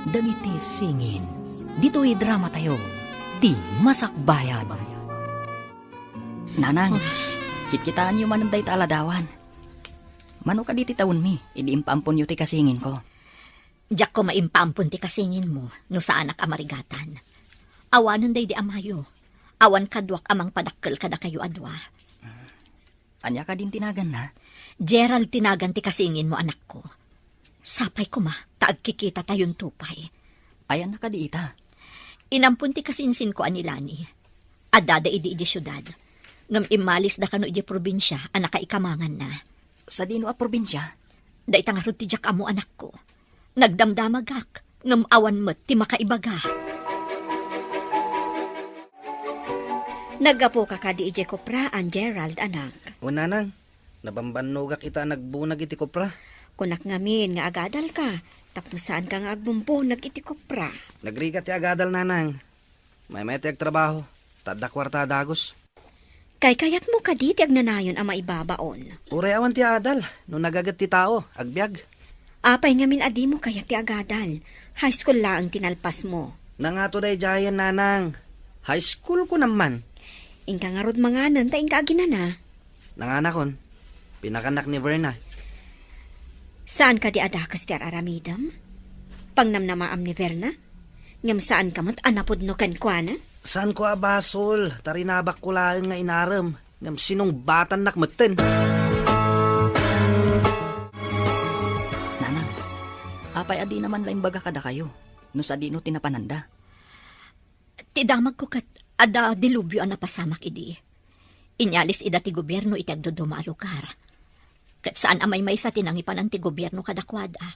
Dagiti singin, dito'y drama tayo, di masakbayan. Nanang, kitkitaan yu manam day taladawan. Mano ka di ti taon mi, idi impampon yu ti kasingin ko. Diyak ko maimpampun ti kasingin mo, no sa anak amarigatan. Awanon day di amayo. Awan kadwak amang padakkel kada kayo adwa. Anya ka din tinagan na? Gerald tinagan ti kasingin mo anak ko. Sapay ko ma, taag kikita tayon tupay. Ayan na ka di ita. Inampun ti kasinsin ko anilani. Adada idi syudad. Ngam imalis da kano iji probinsya, anak ikamangan na. Sa dino a probinsya? Da itangarod ti jak amo anak ko. Nagdamdamagak, ngam awan mo't ti makaibaga. Nagapo ka di ije kopraan, Gerald, anak. Una nang, nabambanogak ita nagbunag iti kopra. Kunak ngamin nga agadal ka, tapno saan ka nga agbumbunag iti kopra. Nagrigat ti agadal nanang. May ti agtrabaho, tada kwarta dagos. Kay kayat mo ka di ti agnanayon ang maibabaon. Uray awan ti adal, no nagagat ti tao, agbyag. Apay ngamin adi mo kayat ti agadal. High school lang tinalpas mo. Nangato day jayan nanang. High school ko naman. Ingka nga rod manganan, ta ingka aginana. Nanganakon, pinakanak ni Verna. Saan ka di adakas ti aramidam? Pangnamnamaam ni Verna? Ngam saan ka mo't anapod no kankwana? Saan ko abasol, tarinabak ko lang nga inaram. Ngam sinong batan nakmeten. Nanang, apay adi naman laing baga kada kayo. No sa di no tinapananda. Ti damag ko kat ada dilubyo ang napasamak idi. Inyalis ida ti gobyerno iti agdodoma a lugar. Kat saan amay may sa tinangipan ang ti gobyerno kadakwada.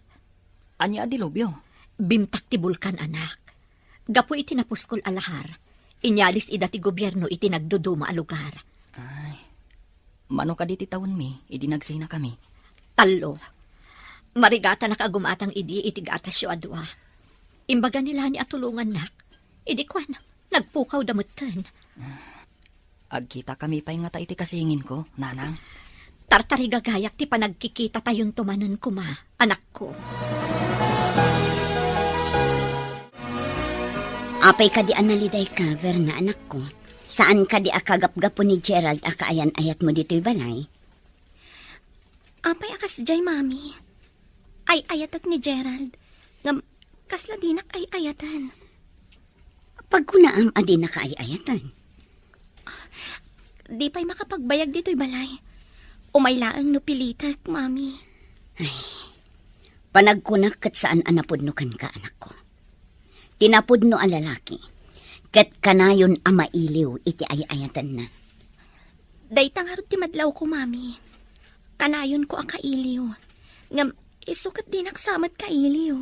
Anya adilobyo? Bimtak ti bulkan anak. Gapo iti napuskol alahar. Inyalis ida ti gobyerno iti nagdodoma a lugar. Ay, mano ka di ti taon mi, idi nagsina kami. Talo. Marigata nakagumatang idi iti gatas yo adwa. Imbaga nila ni atulungan nak. Idi kwan, nagpukaw damutan. Agkita kami pa'y nga ta iti kasingin ko, nanang. Tartari gagayak ti panagkikita tayon tumanon kuma, anak ko. Apay ka di analiday ka, Verna, anak ko. Saan ka di akagapgapo ni Gerald akaayan-ayat mo dito'y balay? Apay akas jay, mami. Ay ayatak ni Gerald. Ngam, kasla dinak ay ayatan. Pagkunaam adi na kaayayatan. Di pa'y makapagbayag dito'y balay. Umaylaang no pilitak, mami. Panagkunak kat saan anapudnukan ka, anak ko. Tinapudno ang lalaki. Kat kanayon amailiw iti ayayatan na. Daytang harot ti madlaw ko, mami. Kanayon ko ang kailiw. Ngam, isukat dinak samat kailiw.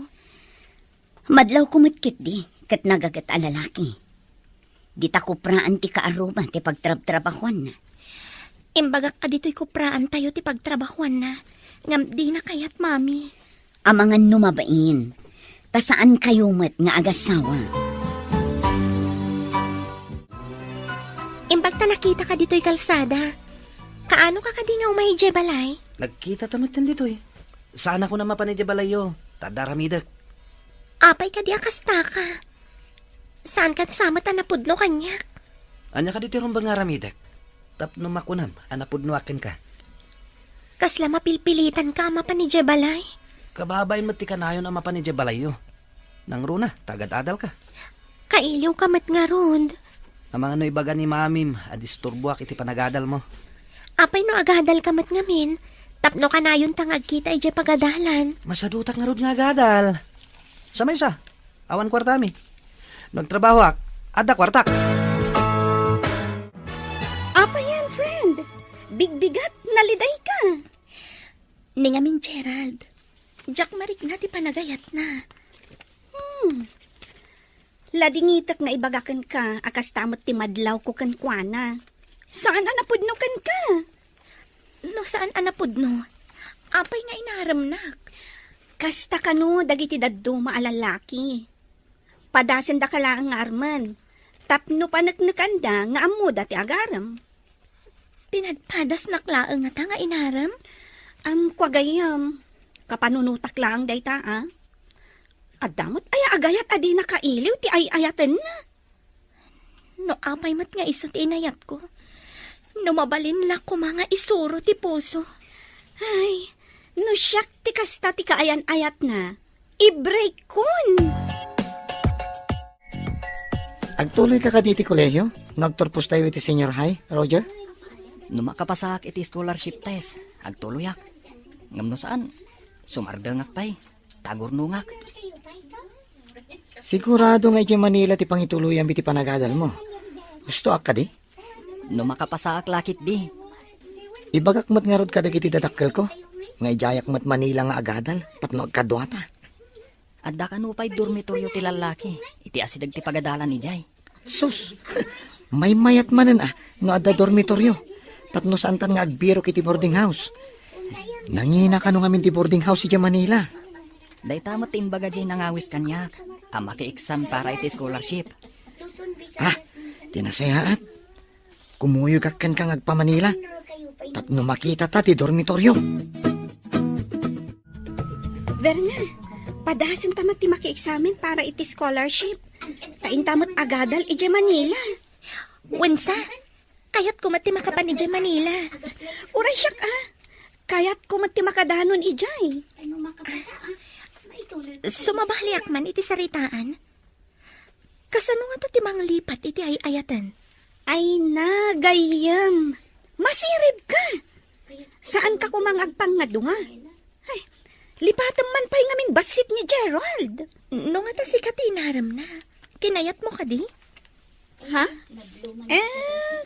Madlaw kumatkit di, kat nagagat a lalaki. Di ta kupraan ti kaaruban ti pagtrab-trabahuan na. Imbagak adito'y kupraan tayo ti pagtrabahuan na. Ngam, di na kayat, mami. Amangan numabain. Ta saan kayo met nga agasawa? Imbag ta nakita ka dito'y kalsada. Kaano ka di nga umahidje balay? Nagkita tamutin dito eh. Saan ako na mapanidya balayo? Tadaramidak. Apay ka di akasta ka. Saan ka't sama ta napudno kanyak? Anya ka dito rumbang aramidak? Tapno makunam, anapudno akin ka. Kasla mapilpilitan ka mapanidje balay? Kababayin mo ti kanayon ang mapanidya balayo. Nang runa, tagad-adal ka. Kailiw ka mat nga rod. Ang mga noibaga ni mamim, adisturbuak iti panagadal mo. Apay no agadal ka mat ngamin. Tapno ka na yun tangag kita ije pagadalan. Masadutak nga rod nga agadal. Samay sa, awan kwartami. Nagtrabaho ak, ada kwartak. Apa yan, friend? Bigbigat, naliday ka. Ningamin Gerald. Jack marik na ti panagayat na. Ladingitak nga ibagakan ka, akas tamot ti madlaw ko kankwana. Saan anapudnukan ka? No saan anapudno? Apay nga inaramnak. Kasta kano, dagiti daddo maalalaki. Padasan da ka lang nga arman. Tapno panagnakanda nga amuda ti agaram. Pinadpadas naklaang nga ta nga inaram? Kwagayam, kapanunutak lang day ta, ah. Adamot ay agayat adi nakailiw ti ay ayatan na. No apay mat nga iso ti inayat ko. No mabalin la ko mga isuro ti puso. Ay, no siyak ti kasta ti kaayan-ayat na. I-break kun. Agtuloy ka diti kolehiyo? Nagturpos tayo iti senior high, Roger? Numakapasak iti scholarship test. Agtuluyak. Ngam no saan? Sumardel ngak pay. Tagurnungak. Sigurado nga iti Manila ti pangituluyan biti panagadal mo. Gusto ak ka di? Numakapasak lakit di. Ibagak mat nga rod ka dagiti dadakkel ko. Nga ijayak mat Manila nga agadal, tapno agkadwata. Adda ka nupay dormitoryo ti lalaki. Iti asidag ti pagadalan ni Jay. Sus! May mayat manan no adda dormitoryo. Tapno santan nga agbiro kiti boarding house. Nangina ka no ngamin ti boarding house iti Manila. Day tamat timbaga Jay nangawis kanyak. Ama ki-exam para iti scholarship. Tinasayaat. Kumuyo kakkan kang agpa Manila. Tapno makita ta ti dormitoryo. Verna, padasan tamat ti maki-examen para iti scholarship. Tain tamat agadal ije Manila. Wensa, kayat ko mati makapan ije Manila. Uray siyak kayat ko mati makadanon ijay. Sumabahliak man iti saritaan. Kasano nga ti mga lipat iti ay ayatan? Ay na, gayam. Masirib ka. Saan ka kumangagpang nga dunga? Ay, lipatan man pa'y ngamin basit ni Gerald. No nga ta si Katinaram na. Kinayat mo ka di? Ha?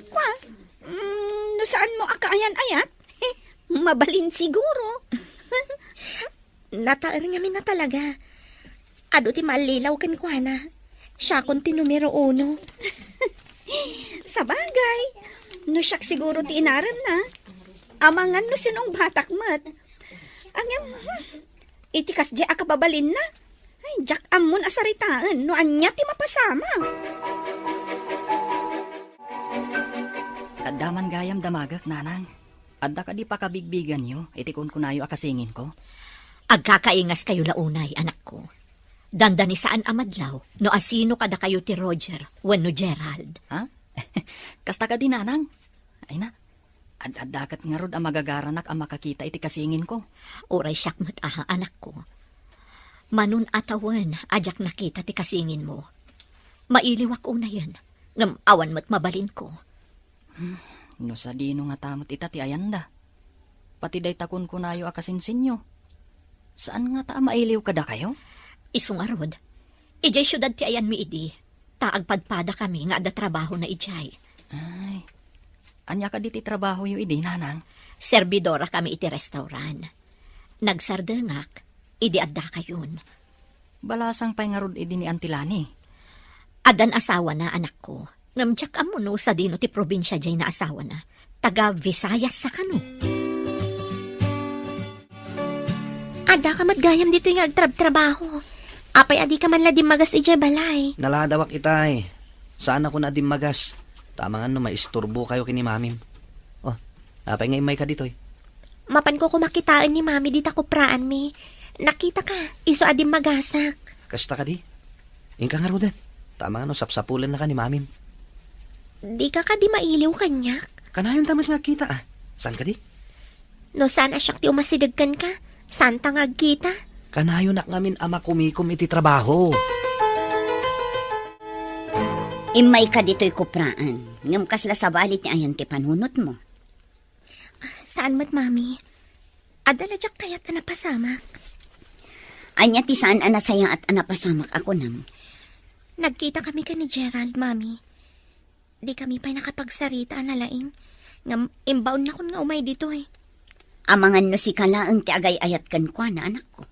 Kwa? No saan mo akaayan-ayat? Mabalin siguro. Nataar ngamin na talaga. Ado ti malilaw kan ko na. Siya kon ti numero 1. Sa bagay, no siyak siguro ti inaram na. Amangan no sinong batak mat. Ang itikas di akababalin na. Ay, jak amon asaritaan no anya ti mapasama. Addaman gayam damagak, nanang. Adda ka di pa kabigbigan nyo, itikon ko nayo akasingin ko. Agkakaingas kayo launay, anak ko. Dandani saan amadlaw, no asino kada kayo ti Roger, wenno Gerald. Ha? Kasta ka di, nanang. Ay na, ad-adakat nga rod ang magagaranak ang makakita iti kasingin ko. Oray siyak mat anak ko. Manun atawan, ajak nakita ti kasingin mo. Mailiwak una yan, ngam awan mat mabalin ko. No sa dino nga tamot ita ti ayanda. Pati day takon ko nayo akasinsinyo. Saan nga ta mailiw kada kayo? Isungarod, ijay syudad ti ayan mi idi. Taagpadpada kami nga ada trabaho na ijay. Ay, anya ka diti trabaho yu idi, nanang? Servidora kami iti restaurant. Nagsardengak, idi adda kayon. Balasang pay nga rod idi ni Antilani. Adan asawa na anak ko. Ngamtsak amuno sa dino ti probinsya jay na asawa na. Taga Visayas sa kano. Ada ka matgayam dito yung agtrab-trabaho. Apay adi ka man la di magas ije balay. Naladawak itay. Saan ako na magas? Tama nga no, maisturbo kayo kini mamim. Oh, apay nga imay ka dito eh. Mapan ko kumakitaan ni mami dita ko praan mi. Nakita ka, iso adi magasak. Kasta ka di? Ingka nga rodan. Tama nga no, sapsapulan na ka ni mamim. Di ka di mailiw kanyak. Kanayon tamat nga kita Saan ka di? No saan asyak ti umasidagkan ka? Saan tangag kita? Kanayon nak ngamin ama kumikom iti trabaho. Imay ka dito'y kupraan. Ngam kasla sa balit ni ayan ti panunot mo. Saan mat mami? Adala jak kayat ka napasamak. Anya ti saan anasaya at anapasamak ako nang. Nagkita kami ka ni Gerald, mami. Di kami pa'y nakapagsarita na laing. Ngam imbaon na kun nga umay dito eh. Amangan no si kalaang ti agay-ayat kan kwa na anak ko.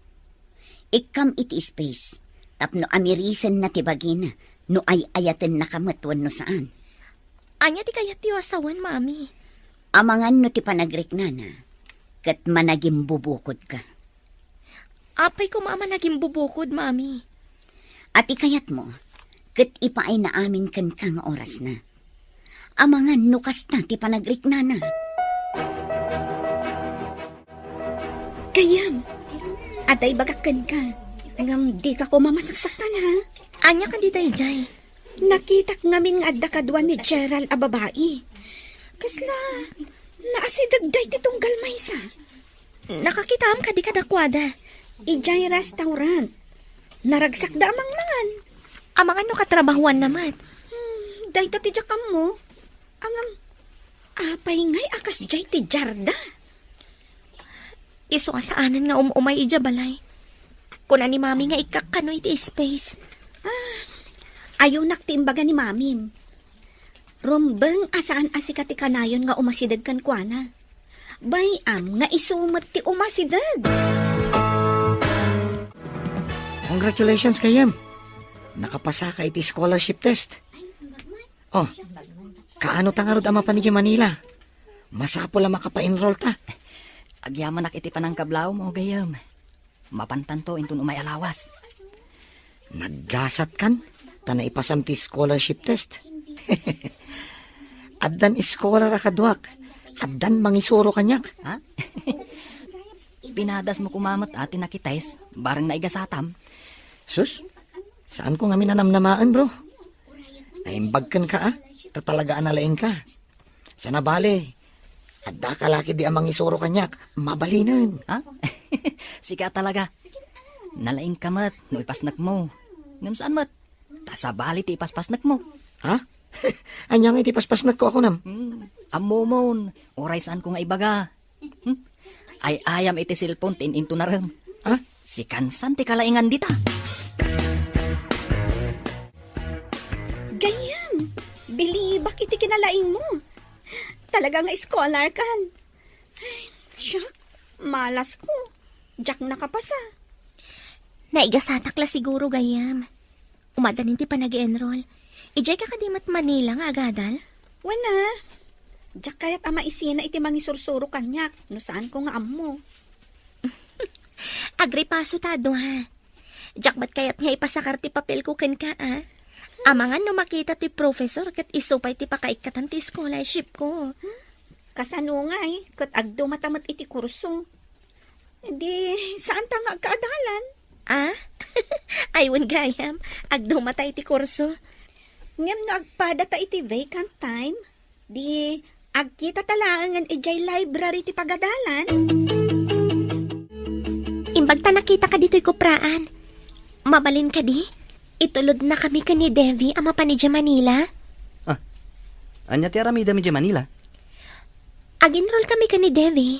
Ikam iti space. Tapno amirisen na ti bagina. No ay ayaten na kamatwan no saan. Anya ti kayat ti asawan, mami. Amangan no ti panagrik na na. Kat managim bubukod ka. Apay ko mama naging bubukod, mami. At ikayat mo, kat ipaay na amin kan kang oras na. Amangan no kasta ti panagrik na na. Kayam, atay bagakan ka. Ngam di ka ko mamasaksaktan ha. Anya ka di dayjay. Nakita ngamin nga adda kadwan ni Gerald a babae. Kasla, naasidag day titong galmaysa. Nakakitaam ka di ka dakwada. Ijay restaurant. Naragsak da amang mangan. Amang ano katrabahuan naman. Day tatidya ka mo. Angam, apay ngay akas jay ti Jarda. Iso asaanan nga umay ija balay. Kuna ni mami nga ikakano iti space. Ayaw naktimbaga ni mamim. Rombeng asaan asikati kanayon nga umasidag kan kuana. Bayam nga isumat ti umasidag. Congratulations kayem. Nakapasa ka iti scholarship test. Oh, kaano tangarod ama pa ni Manila? Masapo lang makapa-enroll ta. Agyaman nak iti panangkablaw mo gayam. Mapantan to intun umay alawas. Naggasat kan, tana ipasam ti scholarship test. Addan scholar akadwak, addan mangisuro kanyak. Ha? Pinadas mo kumamat ati nakitais, barang naigasatam. Sus, saan ko nga minanamnamaan bro? Naimbagkan ka tatalaga analain ka. Sana bale, adda ka laki di amang isuro kanyak, mabalinan. Ha? Sika talaga. Nalaing kamat, no ipasnak mo. Ngam saan mat? Tasabali ti ipaspasnak mo. Ha? Anyang iti paspasnak ko ako nam. Amomon, oray saan ko nga ibaga. Ay ayam iti silpon tin into naram. Ha? Si kansan ti kalaingan dita. Gayam, bilibak iti kinalaing mo. Talaga nga scholar kan. Ay, syak, malas ko. Jack nakapasa. Naigasatak la siguro gayam. Umadanin ti pa nag-enroll. Ijay ka kadimat Manila nga agadal. Wana, Jack kayat ama isina iti mangisursuro kanyak. No saan ko nga amo. Agripaso tado ha. Jack ba't kayat nga ipasakar ti papel ko ken ka ha? Amangan no makita ti professor kat isupay ti pakaikatan ti scholarship ko. Kasanungay, kat agdo matamat iti kurso. Di, saan ta nga agkaadalan? Ah? Aywan gayam, agdo matay ti kurso. Ngem no agpada ta iti vacant time. Di, agkita talangan ijay library ti pagadalan. Imbag ta nakita ka dito'y kupraan. Mabalin ka di? Itulod na kami ka ni Devi ama pa ni Manila. Anya ti aramida mi di Manila. Ag-enroll kami ka ni Devi.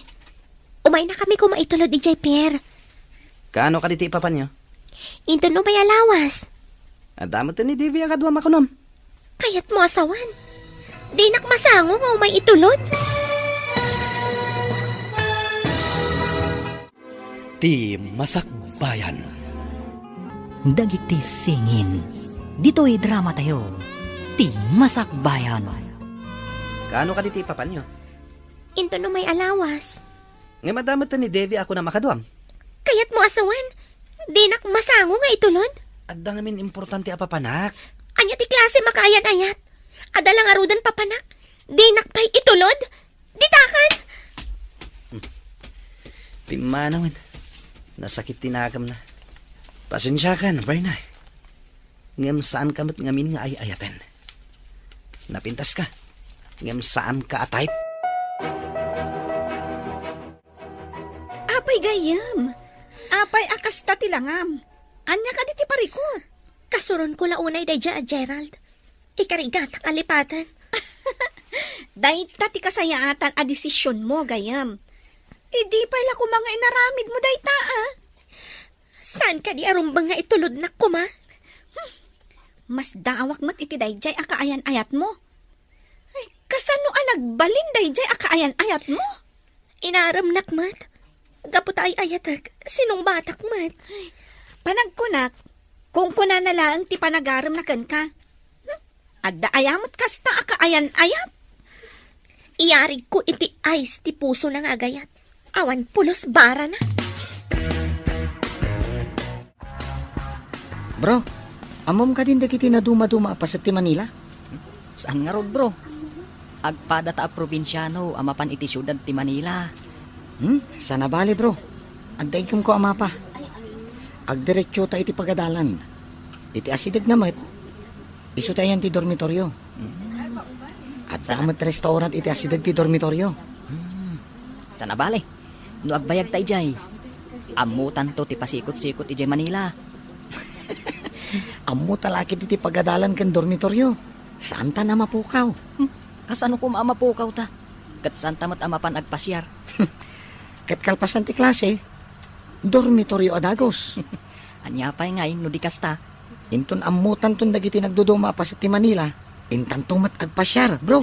Umay na kami kumaitulod ni Pierre. Kaano ka diti ipapan nyo? Into no may alawas. Adamot ni Devi akadwa makunom. Kayat mo asawan. Di nakmasango nga umay itulod. Ti Masakbayan. Dagiti singin. Dito'y drama tayo. Ti Masakbayan. Kaano ka diti ipapan nyo? Into no may alawas. Nga madamot ni Devi ako na makadwam. Kayat mo asawan. Di nakmasango nga itulod. Adda ngamin importante apapanak. Anya ti klase makaayat-ayat. Adalang arudan papanak. Di nakpay itulod. Ditakan. Pimanawan. Nasakit tinakam na. Pasensya ka na, Berna. Ngam saan ka mat ngamin nga ay-ayatan. Napintas ka. Ngam saan ka atayp. Apay gayam. Apay akas ta tilangam. Anya ka diti parikot. Kasuron ko launay dayja Gerald. Ikarigat ang alipatan. Dahit ti kasayaatan a desisyon mo gayam. Idi pala ko mga inaramid mo dayta Saan ka di arumbang nga itulod na kuma? Mas daawak mat iti dayjay akaayan-ayat mo. Ay, kasano nagbalin dayjay akaayan-ayat mo? Inaram nakmat. Gapot ay ayatag. Sinong batak mat? Panagkunak, kung kuna na lang ti panagaram na kan ka. Adda ayamot kasta akaayan-ayat. Iyarig ko iti ice ti puso ng agayat. Awan pulos bara na. Bro, amom ka din dagiti na duma-duma pa sa ti Manila? Saan nga rod bro? Agpada ta a probinsyano amapan iti syudad ti Manila. Sana bali bro. Antayin ko ama pa. agdiretso ta iti pagadalan. Iti asidag namat, iso tayan ti dormitoryo. At damat restaurant iti asidag ti dormitoryo. Sana bale, no agbayag tayo jay. Amutan to ti pasikot-sikot ijay Manila. Amo talakit iti pagadalan kan dormitoryo. Saan ta na mapukaw? Kasano ko maamapukaw ta? Kat saan tamat amapan agpasyar. Kat kalpasan ti klase, dormitoryo adagos. Anya pa'y ngay, no di kasta. Inton amutan ton dagiti nagduduma pa sa ti Manila, intan tumat agpasyar, bro.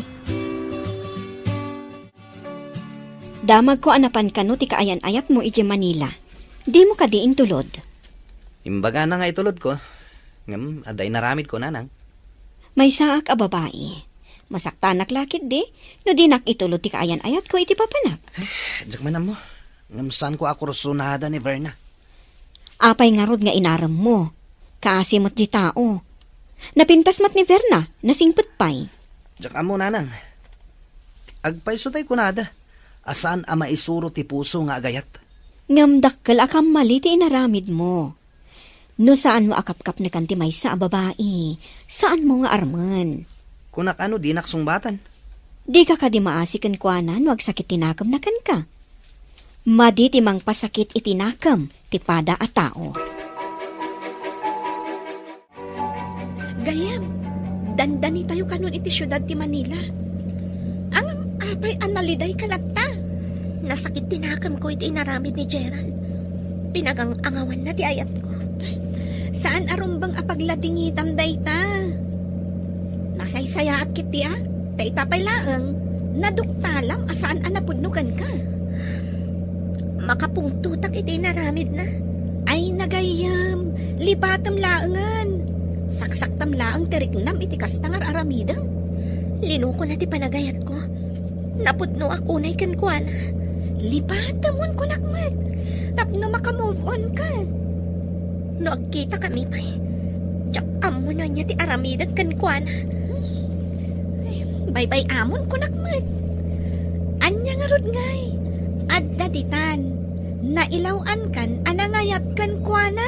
Damag ko anapan ka no ti kaayan-ayat mo ije Manila. Di mo ka diin tulod. Imbaga na nga itulod ko. Ngam, aday naramid ko nanang. May saak a babae. Masaktanak lakit di, no di itulod ti kaayan-ayat ko iti papanak. Diyak man mo. Ngam saan ko ako rusunada ni Verna. Apay nga rod nga inaram mo. Kaasimot di tao. Napintas mat ni Verna, nasingput pay. Diyak mo nanang. Agpaiso tay kunada. Asan ama isuro ti puso nga agayat. Ngamdakkel akam mali ti inaramid mo. No saan mo akapkap na kanti may sa babae? Saan mo nga arman? Kunak ano di naksungbatan. Di ka di maasikan kuanan, wag sakit tinakam na kan ka. Madi ti mang pasakit itinakam, ti pada at tao. Gayam, dandani tayo kanon iti syudad ti Manila. Ang apay analiday kalatta. Nasakit tinakam ko iti inaramid ni Gerald. Pinagang-angawan na ti ayat ko. Saan arumbang apagladingitam dayta? Nasaysaya at kiti dayta pay laeng, naduktalam asaan anapudnukan ka. Makapungtutak iti inaramid na. Ay nagayam, libatam laengan. Saksaktam laeng tiriknam iti kastangar aramidang. Linuko na ti panagayat ko. Napudno akunay kan kuana. Libatamon ko nakmat. Tapno makamove on ka. No agkita kami pa'y. Tsak amo na niya ti aramidat kan kuana. Bye-bye amon ko nakmat. Anya nga rod ngay. Adda ditan. Nailawan kan anangayat kan kuana.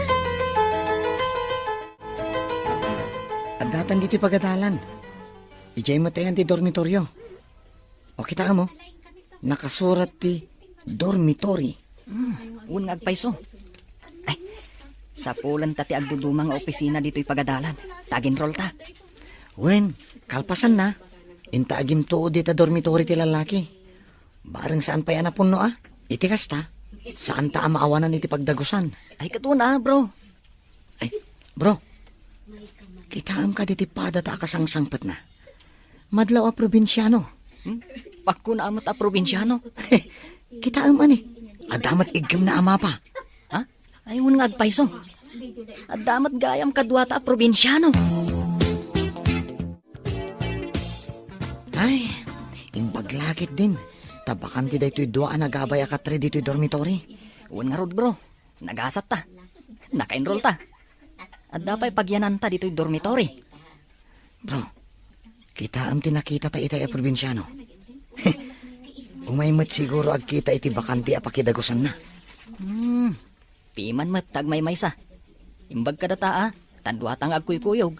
At datan dito'y pagadalan. Ijay mo tayan ti dormitoryo. O kita mo, nakasurat ti dormitory. Un nga agpaiso. Ay, sa pulan tati agdudumang nga opisina dito'y pagadalan. Tag-enroll ta. Wen, kalpasan na. Inta agim tuod di ta dormitory ti lalaki. Barang saan pa yan apun no Iti kasta. Saan ta amaawanan iti pagdagusan. Ay, katuna, bro. Ay, bro. Kitaam ka diti pada ta akasangsangpat na. Madlaw a probinsyano. Pakko na amat a probinsyano. Kitaam ani. Adamat igam na ama pa. Ha? Ay, un nga agpaiso. At damat gayam kadwata a probinsyano. Ay, imbaglakit din. Tabakan ti daytoy dua nagabay akatre dito'y dormitory. Un nga rod, bro. Nagasat ta. Naka-enroll ta. At dapay pagyanan ta dito'y dormitory. Bro, kita am tinakita ta itay a probinsyano. Umaymat siguro agkita iti bakanti a pakidagusan na. Piman mat tagmay maysa. Imbag ka data tanduatang agkuykuyog.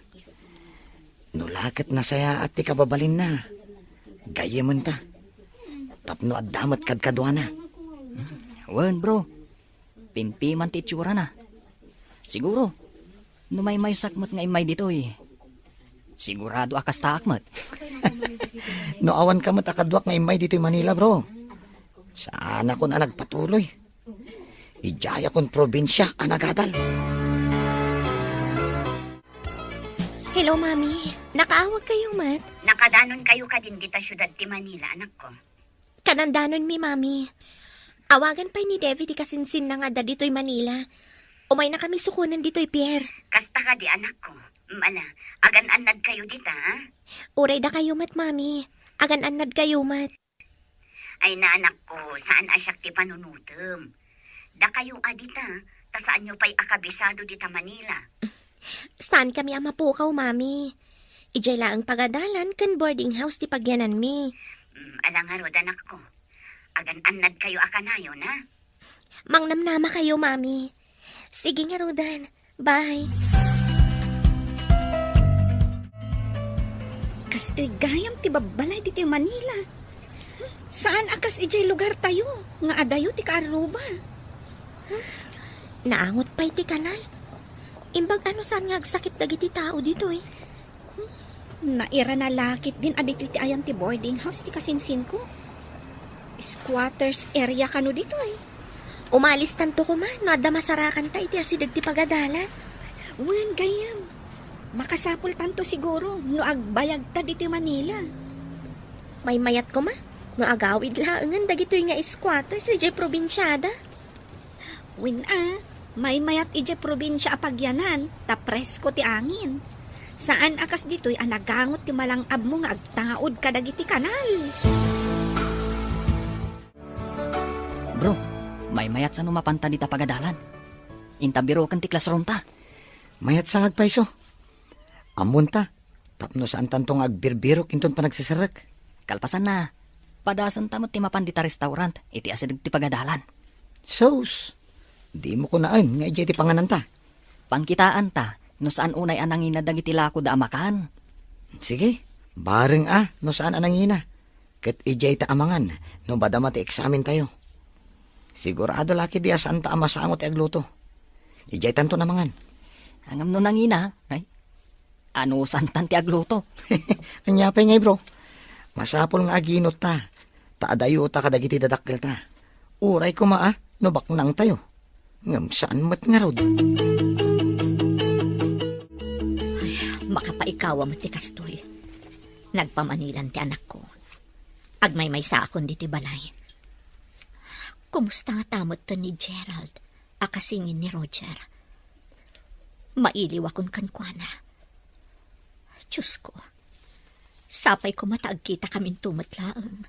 Nulakat na saya at ti kababalin na. Gayaman ta. Tapno at damat kadkadwa na. Wen, bro. Pimpiman ti itsura na. Siguro, numay sakmat nga imay dito'y. Sigurado akas taakmat. No awan ka matakadwak nga imay dito'y Manila, bro. Saan ako na nagpatuloy? Ijaya kon probinsya anagadal. Hello, Mami. Nakaawag kayo, Mat. Nakadanon kayo ka din dita syudad ti Manila, anak ko. Kanandanon mi, Mami. Awagan pa ni Devi ti kasinsin na nga da dito'y Manila. Umay na kami sukunan dito'y Pierre. Kasta ka di, anak ko. Mala, agan-anad kayo dita, ha? Uray da kayo, Mat, Mami. Agan-anad kayo, Mat. Ay na, anak ko, saan asyak ti panunutom? Da kayo adita, ta saan nyo pa'y akabisado dita Manila? Saan kami ang mapukaw, Mami? Ijay laang pagadalan kan boarding house ti pagyanan mi. Alangarod, anak ko. Agan-anad kayo akanayo, na? Mangnamnama kayo, Mami. Sige nga, Rodan. Bye. Kastoy gayam ti babalay dito yung Manila. Saan akas ijay lugar tayo? Nga adayo ti Kaaruba. Naangot pa iti kanal. Imbag ano saan nga sakit dagiti tao dito eh. Naira na lakit din adito iti ayan ti boarding house ti kasinsin ko. Squatters area kano dito eh. Umalis tanto ko man, no adda masarakan ta iti asidag ti pagadalan. Wan gayam. Makasapul tanto siguro no agbayag ta dito Manila. May mayat ko ma, no agawid laangan dagitoy nga squatter si Jay Probinsyada. Win may mayat ije probinsya apagyanan, ta presko ti angin. Saan akas dito'y anagangot ti malangab mo nga agtangaod kadagiti kanal. Bro, may mayat sa numapanta dita pagadalan. Intabiro kan ti classroom ta. Mayat sangag paiso. Amon ta. Tapno saan tantong agbirbirok inton panagsisarak. Kalpasan na. Padasan tamot ti mapan dita restaurant. Iti asidag ti pagadalan. Sos. Di mo ko naan nga ijay ti panganan ta. Pangkitaan ta. No saan unay anangin na dagiti lako da amakan. Sige. Bareng no saan anangina. Ket ijay ta amangan. No badama ti eksamen tayo. Sigurado laki di asaan ta amasangot ti agluto. Ijay tanto namangan. Angam no nangina. Ay, ano santan ti agluto? Anyapay ngay bro. Masapol nga aginot ta. Taadayo ta kadagiti dadakkel ta. Uray ko no baknang tayo. Ngam saan mat nga rod. Makapaikawa mo ti kastoy. Nagpamanilan ti anak ko. Agmay-may sa akon diti balay. Kumusta nga tamot to ni Gerald, akasingin ni Roger? Mailiw akong kankwana. Diyos ko, sapay ko mataag kita kaming tumatlaang.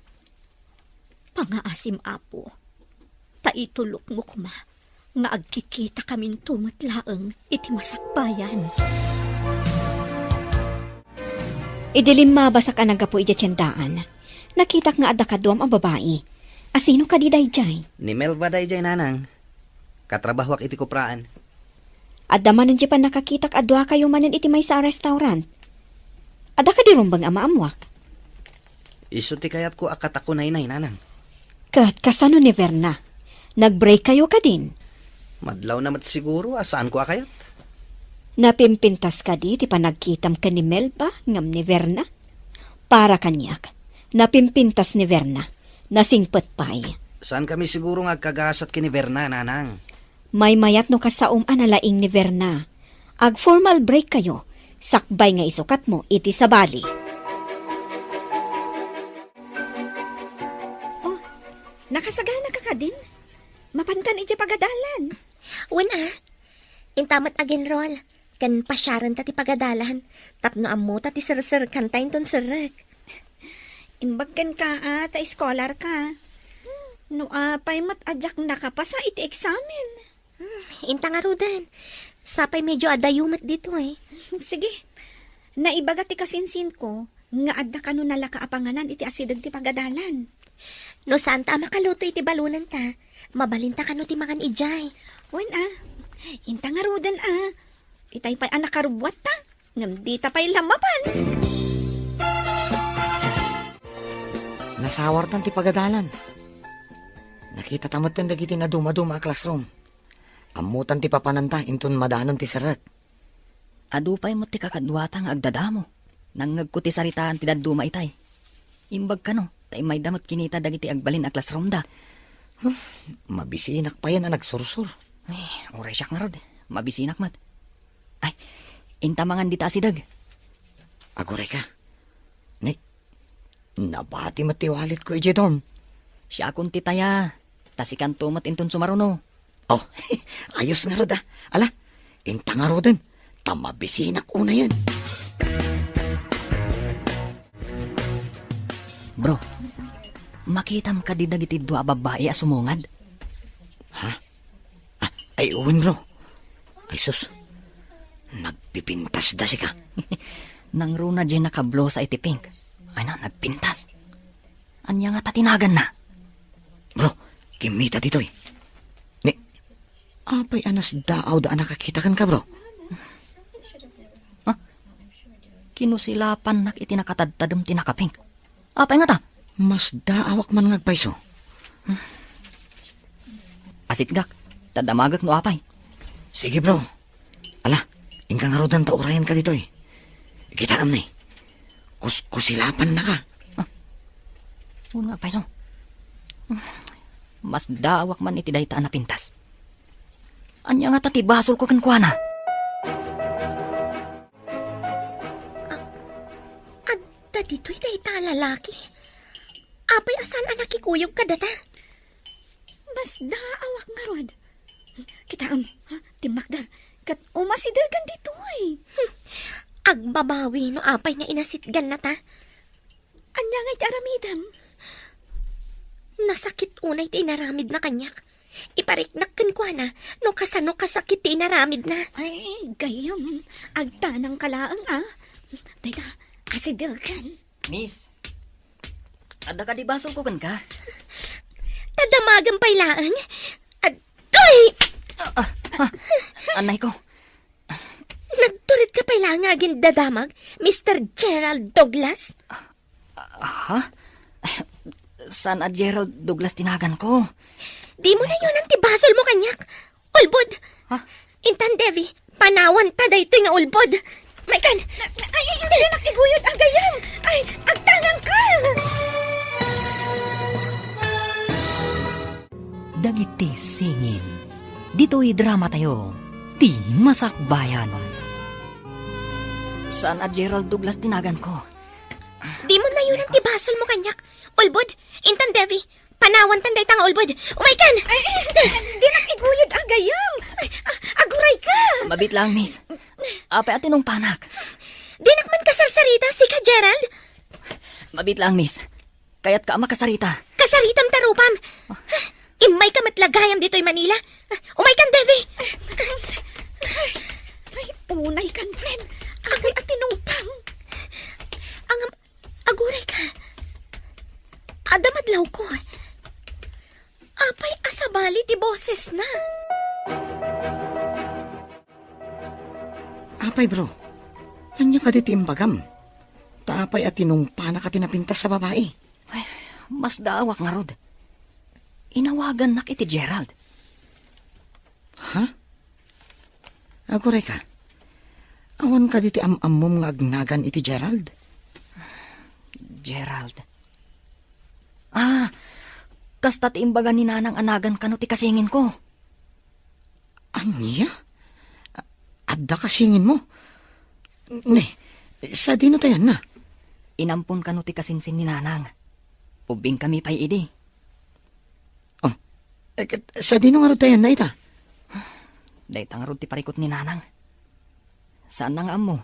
Pangaasim apo, taitulok mo kuma, nga agkikita kaming tumatlaang iti masakbayan. Idilim mabasak ang nagapo iti tiyandaan. Nakitak nga adda kaduam ang babae. Asino ka di dayjay? Ni Melba dayjay nanang. Katrabahwak iti kupraan. Adda manan di pa nakakitak adwa kayo manan iti may sa restaurant. Adda ka di rumbang amaamwak. Isu ti kayat ko akatak ko nainay nanang. Kat kasano ni Verna? Nag-break kayo ka din. Madlaw namat siguro asaan ko akayat. Napimpintas ka di pa nagkitam ka ni Melba ngam ni Verna? Para kanyak, napimpintas ni Verna, nasingpet pay. Saan kami siguro nga kagasat kini Verna nanang. May mayat no kasaum analaing ni Verna. Ag formal break kayo, sakbay nga isukat mo iti sa bali. Oh, nakasagana ka din? Mapantan ije pagadalan. Wala. Intamat again roll. Kan pasyaran ta ti pagadalan. Tapno ammo ta ti sir-sir kantayin ton sirek. Imbagkan ka ta scholar ka. No apay mat ajak nakapasa iti examen. Inta nga Rodan. Sapay medyo adayumat dito eh. Sige, naibaga ti kasinsin ko, nga adda ka no nalaka apanganan iti asidag ti pagadalan. No saan ta makaluto iti balunan ta. Mabalinta ka no ti mangan ijay. Wen inta nga Rodan itay pa'y anak karubwat ta, ngam di ta pa'y lamapan. Nasawartan ti pagadalan. Nakita tamat ten dagiti na duma-duma a classroom. Amutan ti papananta inton madanon ti sarat. Adupay mo ti kakadwatang agdadamo. Nang nagkuti saritaan ti daduma itay. Imbag ka no, tay may damot kinita dagiti agbalin a classroom da. Mabisinak pa yan na nagsursur. Ay, oray siyak nga rod. Mabisinak mat. Ay, intamangan dita asidag. Aguray ka. Nabati matiwalit ko ije dom. Siya akong titaya. Tasikan tumat inton sumaruno. Oh, ayos nga rod Ala, inta nga rodin. Tamabisinak una yan. Bro, makitam ka di dagiti dua babae a sumungad. Ay, uwin bro. Ay sus, nagpipintas da si ka. Nang runa dyan nakablo sa iti pink. Ay na, nagpintas. Anya nga tatinagan na. Bro, kimita dito Apay anas daaw da nakakita kan ka, bro. Kinusilapan nak iti nakatadtadem tinakaping. Apay nga ta? Mas daawak man ngagpayso. Asit gak, tadamagak no apay. Sige, bro. Ala, ingkang harudan ta urayan ka dito eh. Kita am ni. Kusilapan na ka. Una apay so. Mas daawak man iti dayta na pintas. Anya nga tatibasol ko kankwana. Adda dito'y dayta lalaki. Apay asan anak ikuyog ka data? Mas daawak nga rod. Kita am, timakda, kat umasidagan dito ay. Agbabawi no apay nga inasitgan na ta. Anya nga'y aramidam. Nasakit unay ti inaramid na kanyak. Ipariknak kwa na, no kasano kasakit ti inaramid na. Ay, gayam, agtanang kalaang Teka, asidagan. Miss, ada ka di basol ko kan ka? Tadamagang pailaan. Adoy! Anay ko. Nagturit ka pailaan nga agin dadamag, Mr. Gerald Douglas? Ha? San a Gerald Douglas tinagan ko? Di mo na yun ang tibasol mo kanyak. Ulbod! Ha? Intan Devi, panawan ta da ito nga ulbod. May kan! Ay, hindi na nakiguyod agayam. Ay, agtanang ka. Dagiti singin. Dito'y drama tayo. Ti Masakbayan. San a Gerald Douglas tinagan ko? Di mo na yun ang tibasol mo kanyak. Ulbod, Intan Devi, panawan tanday tang ulbod. Umay kan! Ay, hindi nakiguyod agayam. Ay, aguray ka. Mabit lang, miss. Apay atin nung panak. Di nakman kasarsarita si ka Gerald. Mabit lang, miss. Kaya't ka makasarita. Kasaritam tarupam. Imay ka matlagayam dito'y Manila. Umay kan Devi. Ay, unay kan, friend. Agay atinungpang. Ang aguray ka. Adamadlaw ko. Apay asabali ti boses na. Apay, bro. Anya ka diti imbagam. Taapay at tinungpa na ka tinapintas sa babae. Ay, mas daawak nga rod. Inawagan nak iti Gerald. Ha? Aguray ka. Awan ka diti amom nga agnagan iti Gerald. Gerald. Kasta't imbaga ni nanang anagan kano ti kasingin ko. Anya? Adda kasingin mo? Ne, sa dino tayan na? Inampun kano ti kasinsin ni nanang. Ubing kami pa'y idi. Sa dino nga ro tayan na ita? Daytang rod ti parikot ni nanang. Saan nang amo?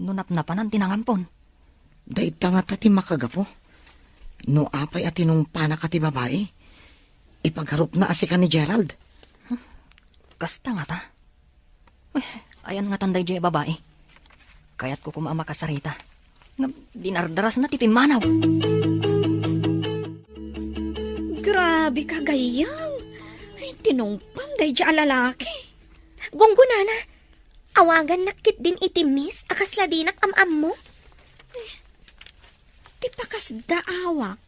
Nunap-napan ang tinangampon. Dayta nga tati makagapo. No apay at tinungpa na ka ti babae. Ipagharup na asi ka ni Gerald. Kasta nga ta. Uy, ayan nga tanday di babae. Kaya't ko kumama kasarita. Dinardaras na ti pimanaw. Grabe ka, gayam. Ay, tinungpang day dya lalaki. Gunggunana, awagan nakit din iti miss akasla dinak am mo. Ti pakas daawak.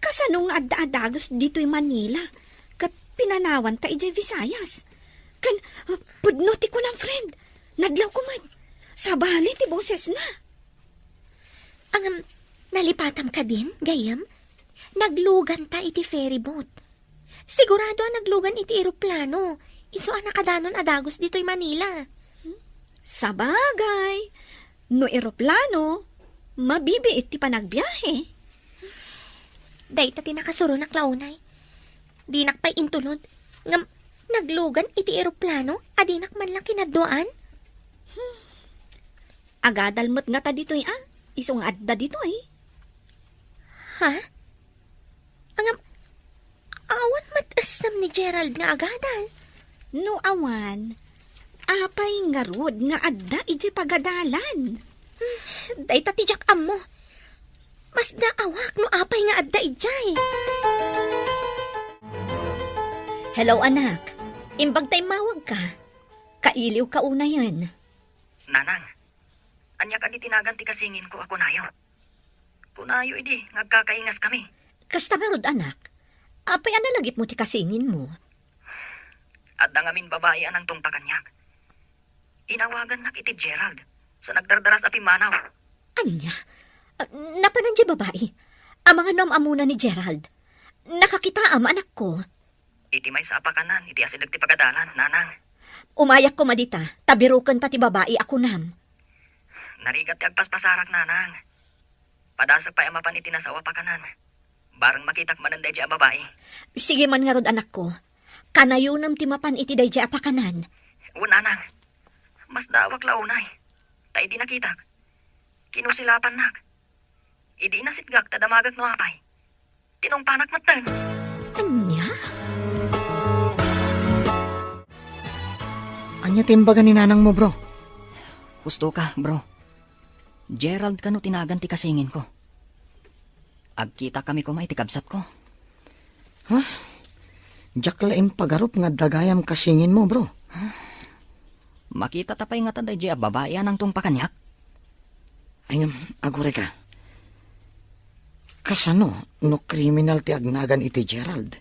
Kasano nga adda-adagos dito'y Manila. Kat pinanawan ta ijay Visayas. Kan, pudno ti ko ng friend. Nadlaw ko man. Sabali ti boses na. Ang nalipatam ka din, gayam? Naglugan ta iti ferry boat. Sigurado naglugan iti eroplano. Iso ang nakadanon adagos dito'y Manila. Sabagay. No eroplano, mabibiit ti panagbiyahe. Day ta tinakasuro na klaunay. Dinak pa'y intulod. Ngam, naglugan iti eroplano, adinak man lang kinaduan. Agadalmat nga ta dito'y isong adda dito'y. Ha? Angam, awan matasam ni Gerald nga agadal. No awan, apay nga rod nga adda ijay pagadalan. Day ta tijak am mo. Mas naawak no apay nga adda ijay. Hello, anak. Imbag tay mawag ka. Kailiw ka una yan. Nanang, anya ka di tinagan ti kasingin ko ako nayo. Punayo idi, ngagkakaingas kami. Kasta nga rod, anak. Apay analagip mo ti kasingin mo. At nangamin babae anang tong pakanyak. Inawagan nak iti Gerald sa nagdardaras api manaw. Anya? Napanan di babae. Ang mga amuna ni Gerald. Nakakita am anak ko. Iti may sa apakanan, iti asidag ti pagadalan, nanang. Umayak ko madita. Tabirukan ta ti babae ako nam. Narigat ti agpaspasarak, nanang. Padasag pa amapan iti nasawa pakanan. Barang makitak mananday di a babae. Sige man nga rod, anak ko. Kanayunam ti mapan iti day di apakanan. Nanang, mas dawak launay. Ta iti nakitak. Kinusilapan nak. Idi nasitgak tadamagag no apay. Tinong panak matan. Anya? Anya timbagan ni nanang mo, bro. Gusto ka, bro. Gerald kano tinagan ti kasingin ko. Agkita kami ko may tikabsat ko. Diyak laing pagarup nga dagayam kasingin mo, bro. Makita tapay nga taday di a babae anang tong pakanyak. Ay, agure ka. Kasano, no kriminal ti agnagan iti Gerald.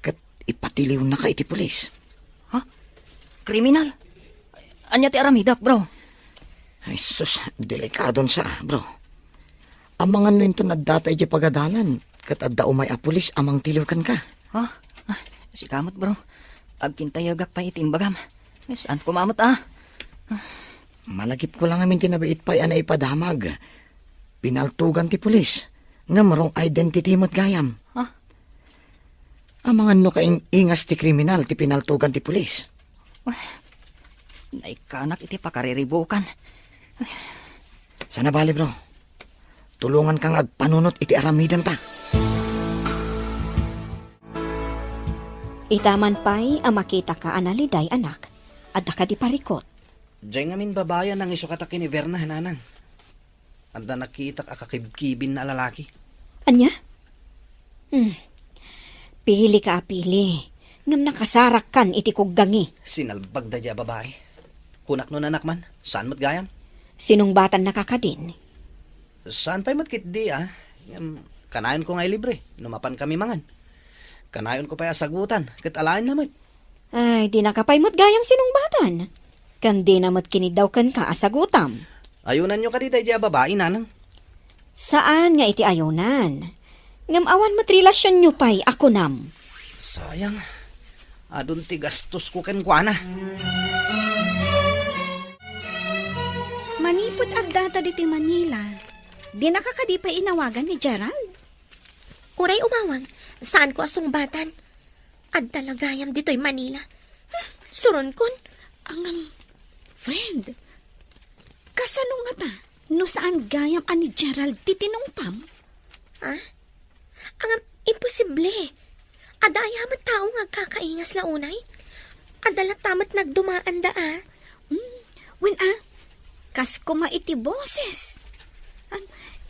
Kat ipatiliw na ka iti pulis. Kriminal? Anya ti aramidak, bro. Ay, sus, delikadon sa, bro. Amang ano ito nadata iti pagadalan. Kat adda umay a pulis, amang tiliwkan ka. Si kamot, bro. Agkintayagak pa itimbagam. Saan kumamot, ah? Malagip ko lang amin tinabiit pa'y ana ipadamag. Pinaltugan ti pulis. Nga marong identity mo't gayam. Amang ano kaing ingas ti kriminal ti pinaltugan ti pulis. Naikanak iti pakariribukan. Sana bali, bro. Tulungan kang agpanunot iti aramidan ta. Itaman pa'y makita ka analiday, anak. Adda ka di parikot. Diyan ngamin babayan ng iso katakin ni Verna, nanang. Anda nakita akakibkibin na lalaki. Anya? Pili ka, pili. Ngam nakasarak kan iti kuggangi. Sinalbag da diya babae. Kunak no nanak man, saan mat gayam? Sinong batan nakakadin? Saan pa'y matkit di kanayon ko ngay libre, numapan kami mangan. Kanayon ko pa'y asagutan, kat alain namit. Ay, di nakapaymot gayam sinong batan. Kan di namat kinidaw kan ka asagutam. Ayunan nyo ka di diya babae, nanang. Saan nga iti ayunan? Ngam awan matrilasyon nyo pa'y ako nam. Sayang, adun ti gastos ko ken kuana. Manipod agdata diti Manila. Di nakakadi pa inawagan ni Gerald. Uray umawag, saan ko asungbatan? Ad talagayam dito'y Manila. Suron kon. Ang friend, kasano nga ta? No saan gayam ani Gerald titinungpam? Ang imposible. Adayamat tao nga kakaingas launay. Adalat tamat nagdumaan da Kas kuma iti boses.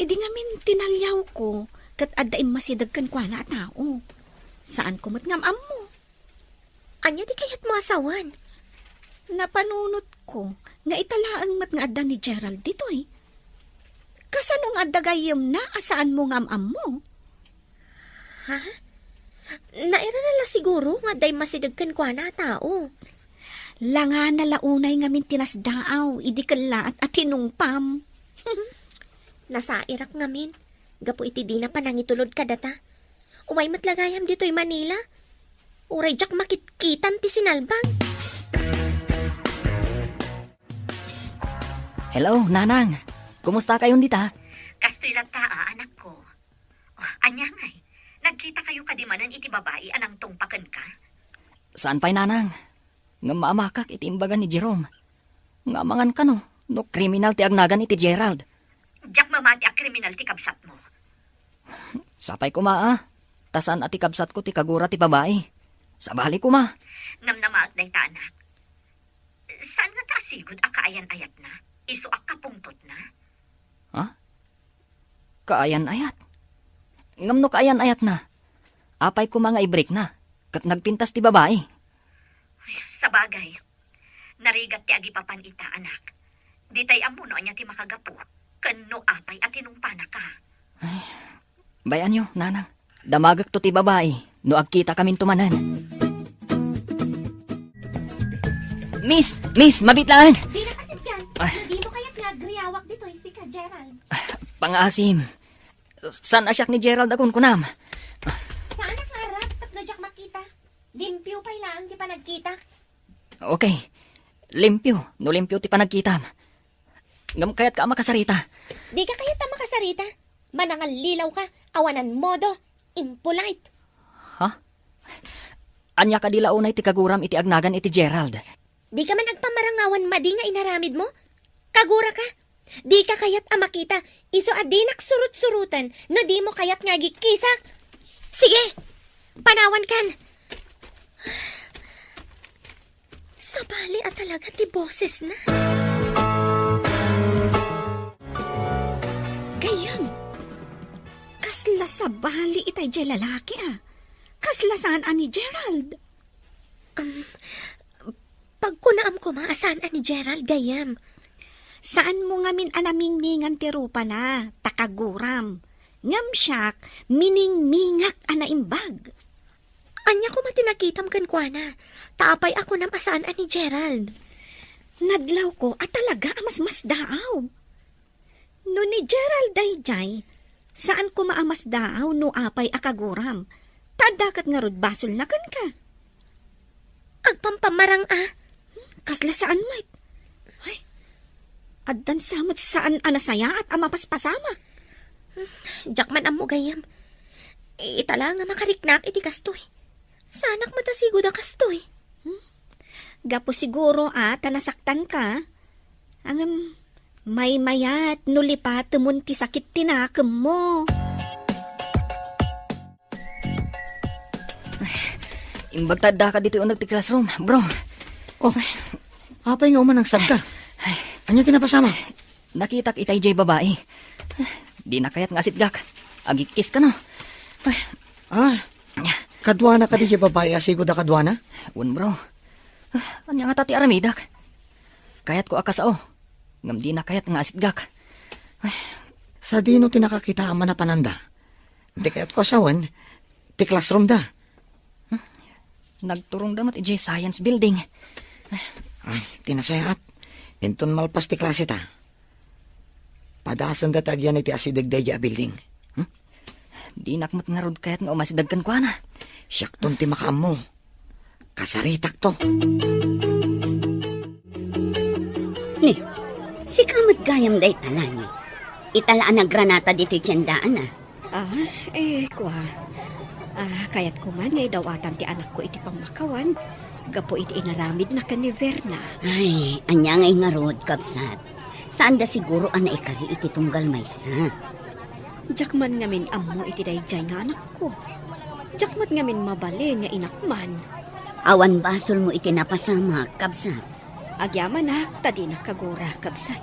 Idi nga min tinalyaw ko, kat adaim masidagkan kwa na tao. Saan ko matngamam mo? Anya di kayat mo asawan. Napanunot ko, nga italaang mat nga adda ni Gerald dito eh. Kasano nga adda gayam na, asaan mo ngamam mo? Naira nala siguro nga day masidagkan kwa na tao. Langa na launay nga min tinasdaaw, idi kala at tinungpam. Nasa Irak ngamin. Gapo iti di na panangitulod ka data. Umay matlagayam dito'y Manila. Uray jak makitkitan ti sinalbang. Hello, nanang. Kumusta kayong dita? Kastoy lang anak ko. Anya ngay, nagkita kayo kadimanan iti babae anang tungpakan ka? Saan pa'y nanang? Nga maamakak iti imbagan ni Jerome. Nga mangan ka no kriminal ti agnagan iti Gerald. Jak mamati a kriminal ti kabsat mo. Sapay ko maa. Tasan ati kabsat ko ti kagura ti babae. Sabali ko ma. Namnamaak day ta anak. Saan nga ta sigud a kaayan-ayat na? Iso a kapungtot na? Kaayan-ayat. Ngam no kaayan-ayat na. Apay ko mga ibrik na. Kat nagpintas ti babae. Sa bagay, narigat ti agipapan ita, anak. Di tay amuno anya ti makagapo. Kano apay at tinumpana ka. Bayan nyo, nanang. Damagak to ti babae. No agkita kamin tumanan. Miss, mabitlaan. Di na kasi yan. Hindi mo kaya't nagriyawak dito si ka, Gerald. Pangasim. San asyak ni Gerald akong kunam? Saan ang harap at nadyak makita? Limpyo pa ilang di pa nagkita. Okay. Limpyo. No limpyo ti panagkitam. Ngam kaya't ka makasarita. Di ka kaya't makasarita. Manangal lilaw ka. Awanan modo. Impolite. Ha? Anya ka dila unay ti kaguram iti agnagan iti Gerald. Di ka man agpamarangawan madi nga inaramid mo? Kagura ka? Di ka kayat amakita, iso adinak surut-surutan, no di mo kayat nga gikisak. Sige, panawan kan. Sabali at talaga ti boses na. Gayam. Kasla sa bali itay jay lalaki ah. Kasla saan ani Gerald? Pagkunaam ko maasan ani Gerald gayam. Saan mo nga min anaming-mingan ti rupa na, takaguram. Ngam siyak, mining-mingak anaimbag. Anya ko matinakitam kan kwa na. Taapay ako nam asaan ani Gerald. Nadlaw ko at talaga amas-mas daaw. No ni Gerald dayjay, saan ko maamas daaw no apay akaguram? Tadakat nga rod basol na kan ka. Agpampamarang ah. Kasla saan mait? Ay, addan samot saan anasaya at amapaspasamak. Jakman amo gayam. Itala nga makariknak iti kastoy. Sanak matasigo da kastoy. Gapo siguro tanasaktan ka. May mayat nulipat tumun ti sakit tinakam mo. Imbagtada ka dito unag ti classroom, bro. Oh, apay nga uman ang sabka. Anya tinapasama? Nakitak itay jay babae. Di na kaya't ngasit gak. Agikis ka no. Kadwana ka di kay babae asigo da kadwana? Un bro. Anya nga tati aramidak. Kayat ko akasao. Ngam di na kaya't ngasit gak. Sa dino tinakakita ang manapananda. Di kaya't ko asawan, ti classroom da. Nagturong damat ijay science building. Ay, tinasayat. Inton malpas ti klase ta. Padasan da tagyan iti asidagdaya building. Di nakmat nga rod kaya't nga umasidagkan ko na. Siyak ton ti makaam mo. Kasaritak to. Ni, si kamot gayam day talani. Italaan na granata dito tiyandaan ah. Kayat ko man ngay dawatan ti anak ko iti pangmakawan. Gapo iti inaramid na ka ni Verna. Ay, anya ngay nga rod, kapsat. Saan da siguro ikari iti tunggal maysa? Jakman ngamin amo iti dayjay nga anak ko. Jakmat ngamin mabali nga inakman. Awan basol mo iti napasama, kapsat. Agyaman tadi na kagura kabsat.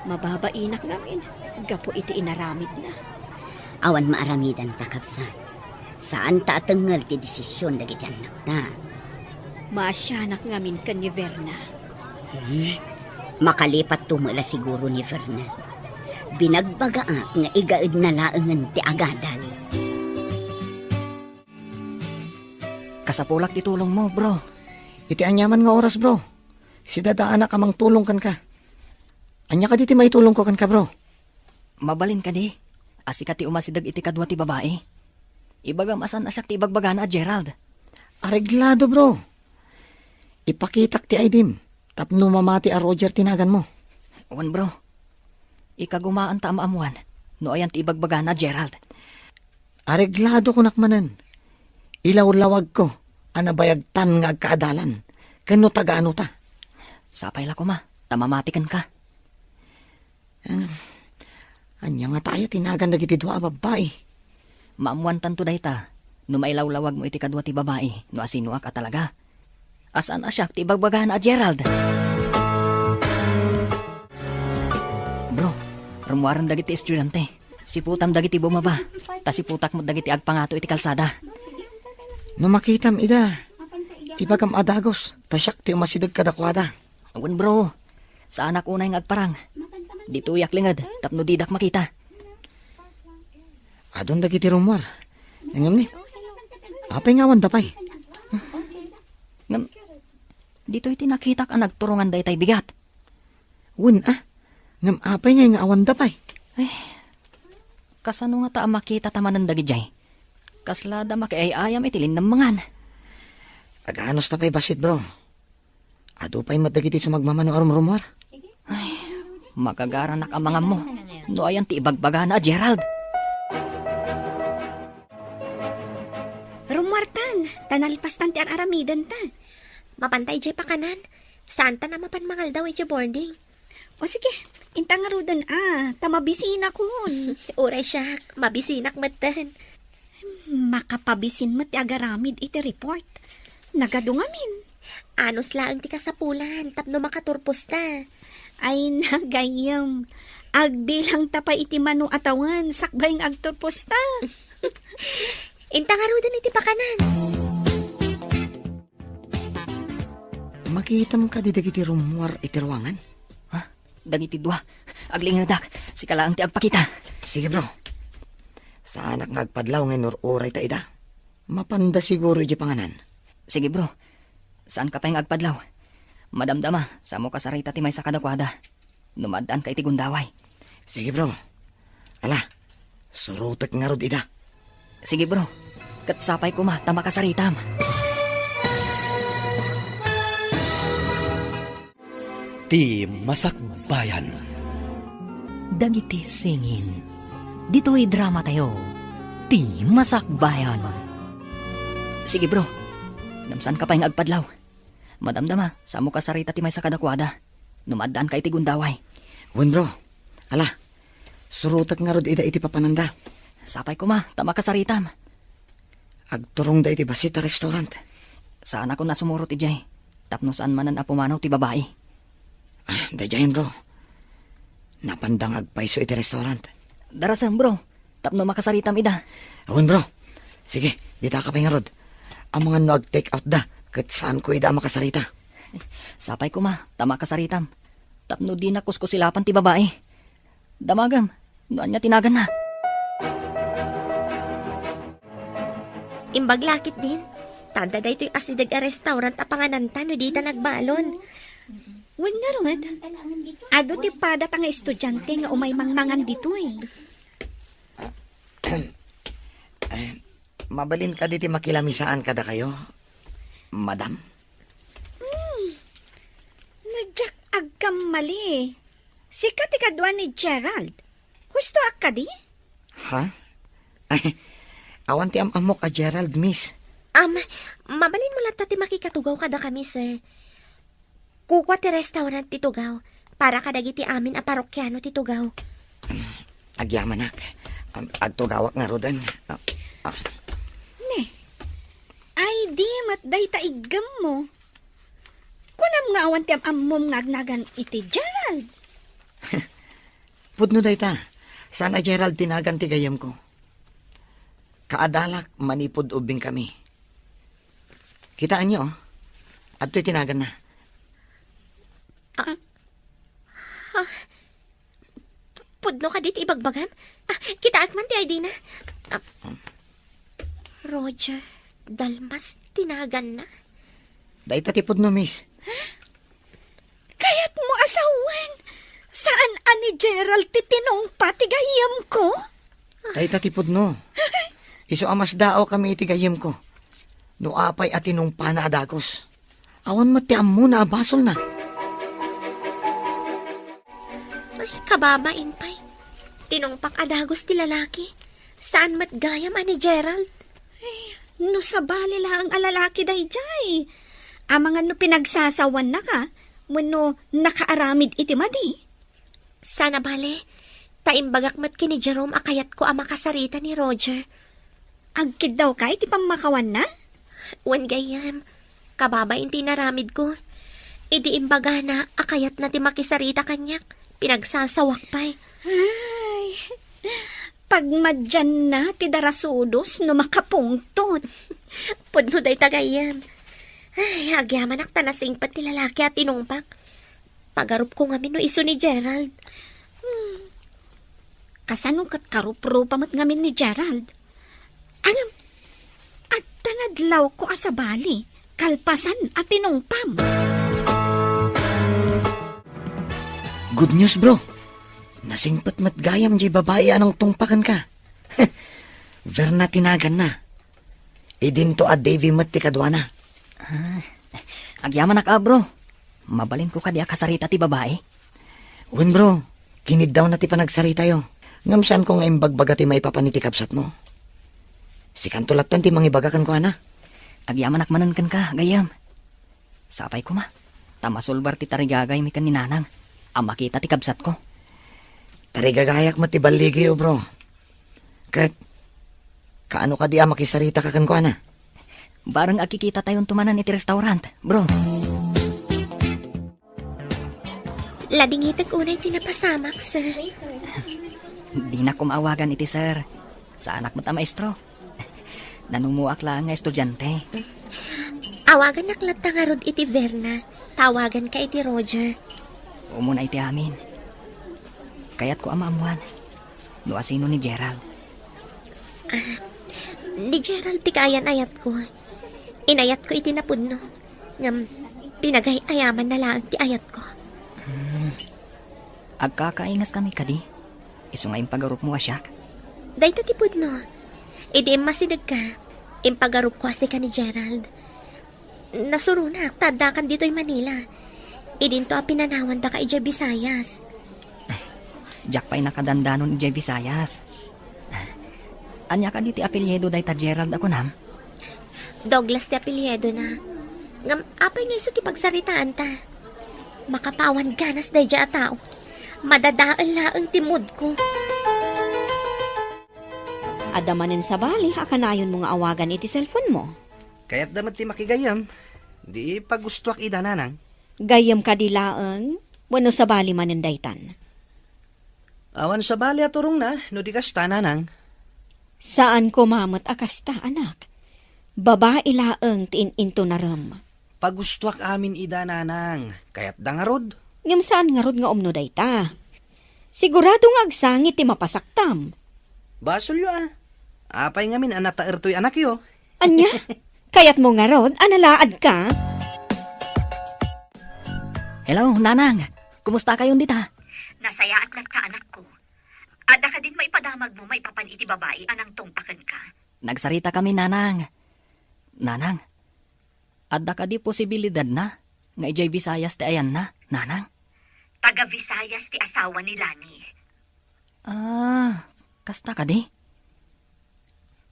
Mababainak ngamin. Gapo iti inaramid na. Awan maaramidan ta, kapsat. Saan ta atengal ti desisyon dagiti anak ta? Maasyanak ngamin ka ni Verna. Makalipat tumula siguro ni Verna. Binagbagaak nga igaid na laengan ti agadal. Kasapulak ti tulong mo, bro. Iti anyaman nga oras, bro. Si dadaan na kamang tulong kan ka. Anya ka diti may tulong ko kan ka, bro. Mabalin ka di. Asika ti umasidag iti kadwa ti babae. Ibagam asan asyak ti ibagbaga na Gerald. Areglado, bro. Ipakitak ti Aidim. Tapno mamati a Roger tinagan mo. Wan bro. Ikagumaan ta amaamuan. No ayan ti ibagbaga na Gerald. Areglado ko nakmanan. Ilaw-lawag ko. Anabayagtan nga agkaadalan. Kano taga-ano ta? Sapay la ko ma. Tamamatikan ka. Anya nga tayo tinagan na giti dua babae. Maamuan tanto day ta. No mailawlawag mo iti kadwa ti babae. No asinuak ka talaga. Asan asyak ti ibagbaga na Gerald? Bro, rumuaran dagiti estudyante. Siputam dagiti bumaba. Ta siputak mo dagiti agpangato iti kalsada. No makitam ida. Ibagam adagos, tasyak ti umasidag kadakwada. Awan bro, sa anak unay nga agparang. Dito yak lingad, tapno didak makita. Adon dagiti rumor. Ngam ni, apay nga awan dapay. Ngam, dito iti nakita ka nagturungan day tay bigat. Wun ngam apay nga awan dapay. Kasano nga ta makita tamanan dagi jay. Kaslada makiayayam itilin ng mangan. Aganos tapay basit bro. Ado pa'y madagiti sumagmamano arum rumor. Makagara na kamangam mo. No ayan ti ibagbaga na, Gerald. Rumwartan, tanalpastan ti aramidan ta. Mapantay jay pakanan. Saan ta na mapanmangal daw iti boarding? O sige, intang nga rudan tamabisina kun. Uray siya, mabisinak matan. Makapabisin mo ti agaramid iti report. Nagadungamin. Anos laang ti kasapulan, tapno makaturpos ta. Ay nagayam. Agbilang tapay iti mano atawan, sakbayng agturpos ta. Intang arudan iti pakanan. Makita mo ka di dagiti rumor iti ruangan? Dagiti dua. Aglingadak, si kalaang ti agpakita. Sige bro. Sa anak nga agpadlaw ngay nururay ta ida. Mapanda siguro iti panganan. Sige bro, saan ka pa yung agpadlaw? Madamdama, sa mo kasarita ti may sa kadakwada. Numadaan ka iti gundaway. Sige bro. Ala, surutek nga rod ida. Sige bro, katsapay ko ma, tama kasaritam. Ti Masakbayan. Dagiti singin. Dito'y drama tayo. Ti Masakbayan. Sige bro, namsan ka pa yung agpadlaw. Madamdama, sa mo kasarita ti may sa kadakwada. Numadaan ka iti gundaway. Wun bro. Ala, surutek nga rod ida iti papananda. Sapay ko ma, tama kasaritam. Agturong da iti basit a restaurant. Saan ako nasumuro ti Jay? Tapno saan manan apumanaw ti babae. Dayayin bro. Napandang agpaiso iti restaurant. Darasan bro, tapno makasaritam ida. Awin bro. Sige, dita ka pa nga rod. Ang mga no ag-take out da. Kat saan ko ida makasarita. Sapay ko ma, tama kasaritam. Tapno di na kuskusilapan ti babae. Damagam, noan niya tinagan na. Imbaglakit din. Tanda da ito'y asidag a restaurant a pangananta no di ta nagbalon. Wen nga rod. Ado ti padat nga estudyante nga umay mangmangan dito eh. Mabalin ka diti makilamisaan kada kayo, madam? Nadyak agkam mali. Sikat ikadwa ni Gerald. Husto ak ka di? Ha? Ay, awan ti amok a Gerald, miss. Mabalin mo lang tati makikatugaw kada kami, sir. Kukwa ti restaurant ti Tugaw. Para kadagiti amin a parokyano ti Tugaw. Agyamanak. Agtugawak nga rodan. Ay di matday taigam mo. Kunam nga awan ti amom ngagnagan iti Gerald. Pudno day ta. Sana Gerald tinagan ti gayam ko. Kaadalak manipod ubing kami. Kitaan niyo, at to'y tinagan na. Pudno ka dit ibagbagam? Kita man ti ID na. Roger, dalmas tinagan na. Day ta ti pudno, miss. Kaya't mo asawan. Saan ani Gerald titinong patigayam ko? Day ta ti pudno. Iso amas dao kami itigayim ko. No apay at tinumpa na adagos. Awan mo ti ammo na abasol na. Ay, kababain pa'y. Tinungpak adagos ti lalaki. Saan matgayam ani Gerald? No sabali lang ang alalaki day jay. Amangan no pinagsasawan na ka. Muno nakaaramid iti madi. Sana bale, taimbagak mat kini Jerome akayat ko ang makasarita ni Roger. Agkid daw ka iti pamakawan na? Wan gayam, kababain ti naramid ko. Idi imbaga na akayat na ti makisarita kanyak. Pinagsasawak pa'y. Ay, pagmadyan na ti darasudos no makapungtot. Pudno day tagayam. Ay, agyaman ak tanasing pati lalaki at tinungpak. Pagarup ko nga no iso ni Gerald. Kasanong kat karup-rupamat ngamin ni Gerald. Alam, at tanadlaw ko asabali, kalpasan at tinungpam. Good news, bro. Nasingpat mat gayam di babae anong tungpakan ka. Verna tinagan na. Idinto at Davy mat ti kadwa na. Agyaman na ka, bro. Mabalin ko kadi kasarita ti babae. Wen, bro. Kinid daw na ti panagsarita yo. Ngamsan ko nga imbagbaga ti maipapaniti kapsat mo. Si kantulatan ti mangibagakan ko, ana. Agyaman akmanan kan ka, gayam. Sapay ko ma. Tamasulbar ti tarigagay mi kan ninanang. Ang makita ti kabsat ko. Tarigagayak mo ti baligi, bro. Kat, kaano ka di makisarita ka kan ko, ana? Barang akikita tayon tumanan iti restaurant, bro. Ladingitag unay tinapasamak, sir. Di na kumawagan iti sir. Sa anak mo ta maestro. Nanumuak lang nga estudyante. Awagan naklat nga rod iti Verna. Tawagan ka iti Roger. Umuna iti amin. Kaya't ko amaamuan. No asino ni Gerald. Ni Gerald ti kayan-ayat ko. Inayat ko iti napudno. Ngam, pinagay-ayaman na lang ti ayat ko. Agkakaingas kami kadi. Iso nga impagarup mo asyak. Dahil ti pudno. Idi masidag ka. Impagarup ko asi ka ni Gerald. Nasurunak, tadakan dito'y Manila. Idinto a pinanawan da ka ija Visayas. Jack pa'y nakadandanon ijay Visayas. Anya ka diti apelyedo day ta Gerald ako nam. Douglas ti apelyedo na. Ngam, apay nga iso ti pagsaritaan ta. Makapawan ganas day dya a tao. Madadaan laang timod ko. Adamanin sa bali, akanayon mo nga awagan iti cellphone mo. Kaya't damat ti makigayam. Di pagustuak ida nanang. Gayam ka di laeng, wano sa bali manindaytan. Awan sa bali aturong na, no di kasta nanang. Saan ko mamot akasta, anak? Babae laeng tiin-into na ram. Pagustuak amin ida nanang. Kaya't dangarod. Ngam saan nga rod nga umno dayta? Sigurado nga agsangit ti mapasaktam. Basol yo ah. Apay ngamin anata ertoy anak yo. Anya? Kayat mo nga rod, analaad ka? Hello, nanang. Kumusta kayon dita? Nasaya at lat ka, anak ko. Ada ka din maipadamag mo, maipapan iti babae, anang tungpakan ka. Nagsarita kami, nanang. Nanang, adda ka di posibilidad na nga ijay Visayas ti ayan na, nanang. Taga Visayas ti asawa ni Lani. Ah, kasta ka di?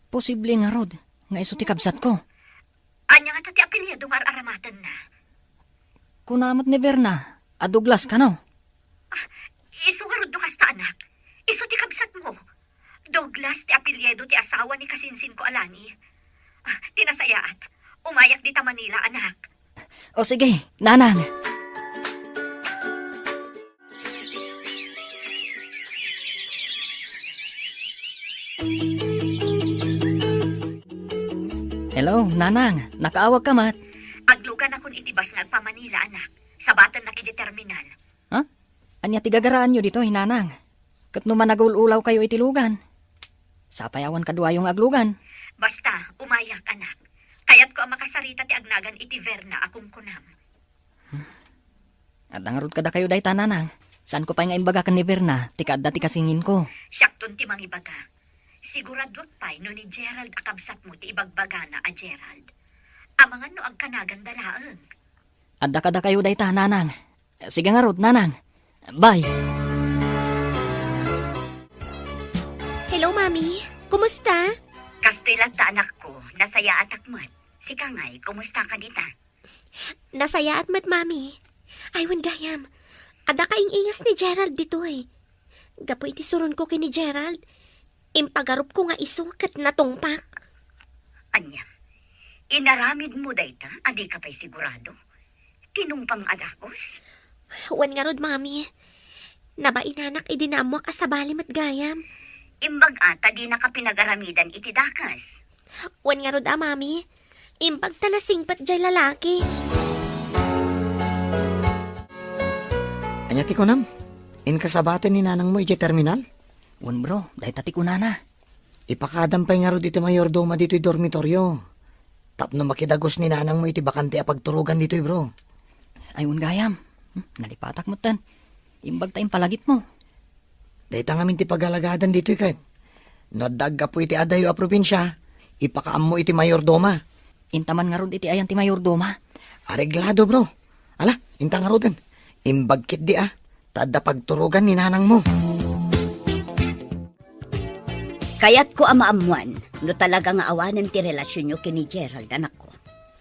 Posible nga rod, nga iso ti kabsat ko. Anya nga ti apelyido nga aramatan na. Kunamat ni Verna, a Douglas ka no? Isugarod do kasta, anak. Iso ti kabsat mo. Douglas ti apelyido ti asawa ni kasinsin ko Alani. Tinasayaat. Umayak di ta Manila, anak. O sige, nanang. Hello, nanang. Nakaawag ka mat. Aglugan akong itibas nga pa Manila, anak. Sabatan na kiti terminal. Ha? Anya tigagaraan nyo dito, hinanang. Kat naman nagululaw kayo itilugan. Sapayawan kadwa yung aglugan. Basta, umayak, anak. Kaya't ko ang makasarita ti agnagan iti Verna akong kunam. At nangarod kada kayo day tananang. Saan ko pa nga imbaga kan ni Verna, tikadda ti kasingin ko. Siyakton ti mangibaga. Siguradot pa'y no ni Gerald akabsat mo ti ibagbagana a Gerald. Amangan no agkanagan dalaang. Adda kada kayo day tananang. Sige nga rod, nanang. Bye. Hello, Mami. Kumusta? Kastilan ta anak ko, nasaya at akmat. Si Kangay, kumusta ka dita? Nasaya at mat, Mami. Aywan gayam. Ada kaing ingas ni Gerald dito eh. Gapo iti suron ko kini Gerald. Impagarup ko nga iso kat natungpak. Anya, inaramid mo dayta, adi ka pa'y sigurado. Tinumpang adakos. Wan nga rod, Mami. Nabainanak idinamok asabali mat gayam. Imbag ata di na ka pinag-aramidan iti dakas. Wan nga rod, Mami. Impag talasing pat jay lalaki. Anya ti ko nam, in kasabaten ni nanang mo iti terminal. Wan bro, dahil tati ko na. Ipakadampay nga ro dito mayordoma dito dormitoryo. Tapno makidagos ni nanang mo iti bakante a pagturugan dito bro. Ayun gayam. Nalipatak mo tan. Imbag tayong palagip mo. Dahita ngamin ti pagalagadan dito kahit. Nadag ka po iti adayo a probinsya, ipakaam mo iti mayordoma. Intaman nga ron iti ayan ti mayordoma. Areglado bro. Ala, inta nga ro din. Imbagkit di tada pagturugan ni nanang mo. Kaya't ko amaamuan, no talaga nga awanan ti relasyon nyo kini Gerald, anak ko.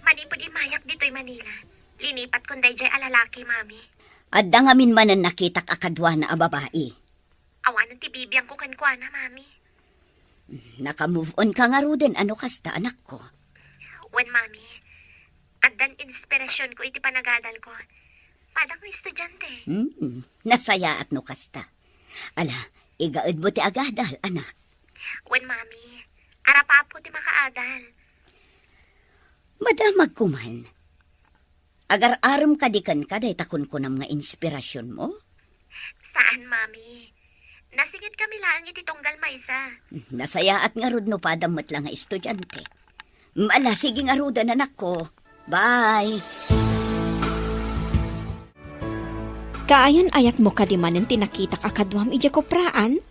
Manipod imayak dito'y Manila. Linipat kon dayjay alalaki, mami. At dangamin man ang nakitak akadwa na a babae. Awanan ti bibiyang ko kankwana, mami. Naka-move on ka nga ro din, ano kasta, anak ko. Wen, mami. Addan inspirasyon ko iti panagadal ko. Padang ko estudyante. Nasaya at no kasta. Ala, igaad mo ti agadal, anak. Wen, mami. Arapapo ti makaadal. Madamag kuman. Agar-aram kadikan ka day takon ko ng nga inspirasyon mo? Saan, mami? Nasingit kami lang iti tunggal maysa. Nasaya at nga rod no padamat lang nga estudyante. Ala, sige nga rodan, anak ko. Bye! Kaayan ayat mo kadimanan tinakita kakadwam ija kopraan.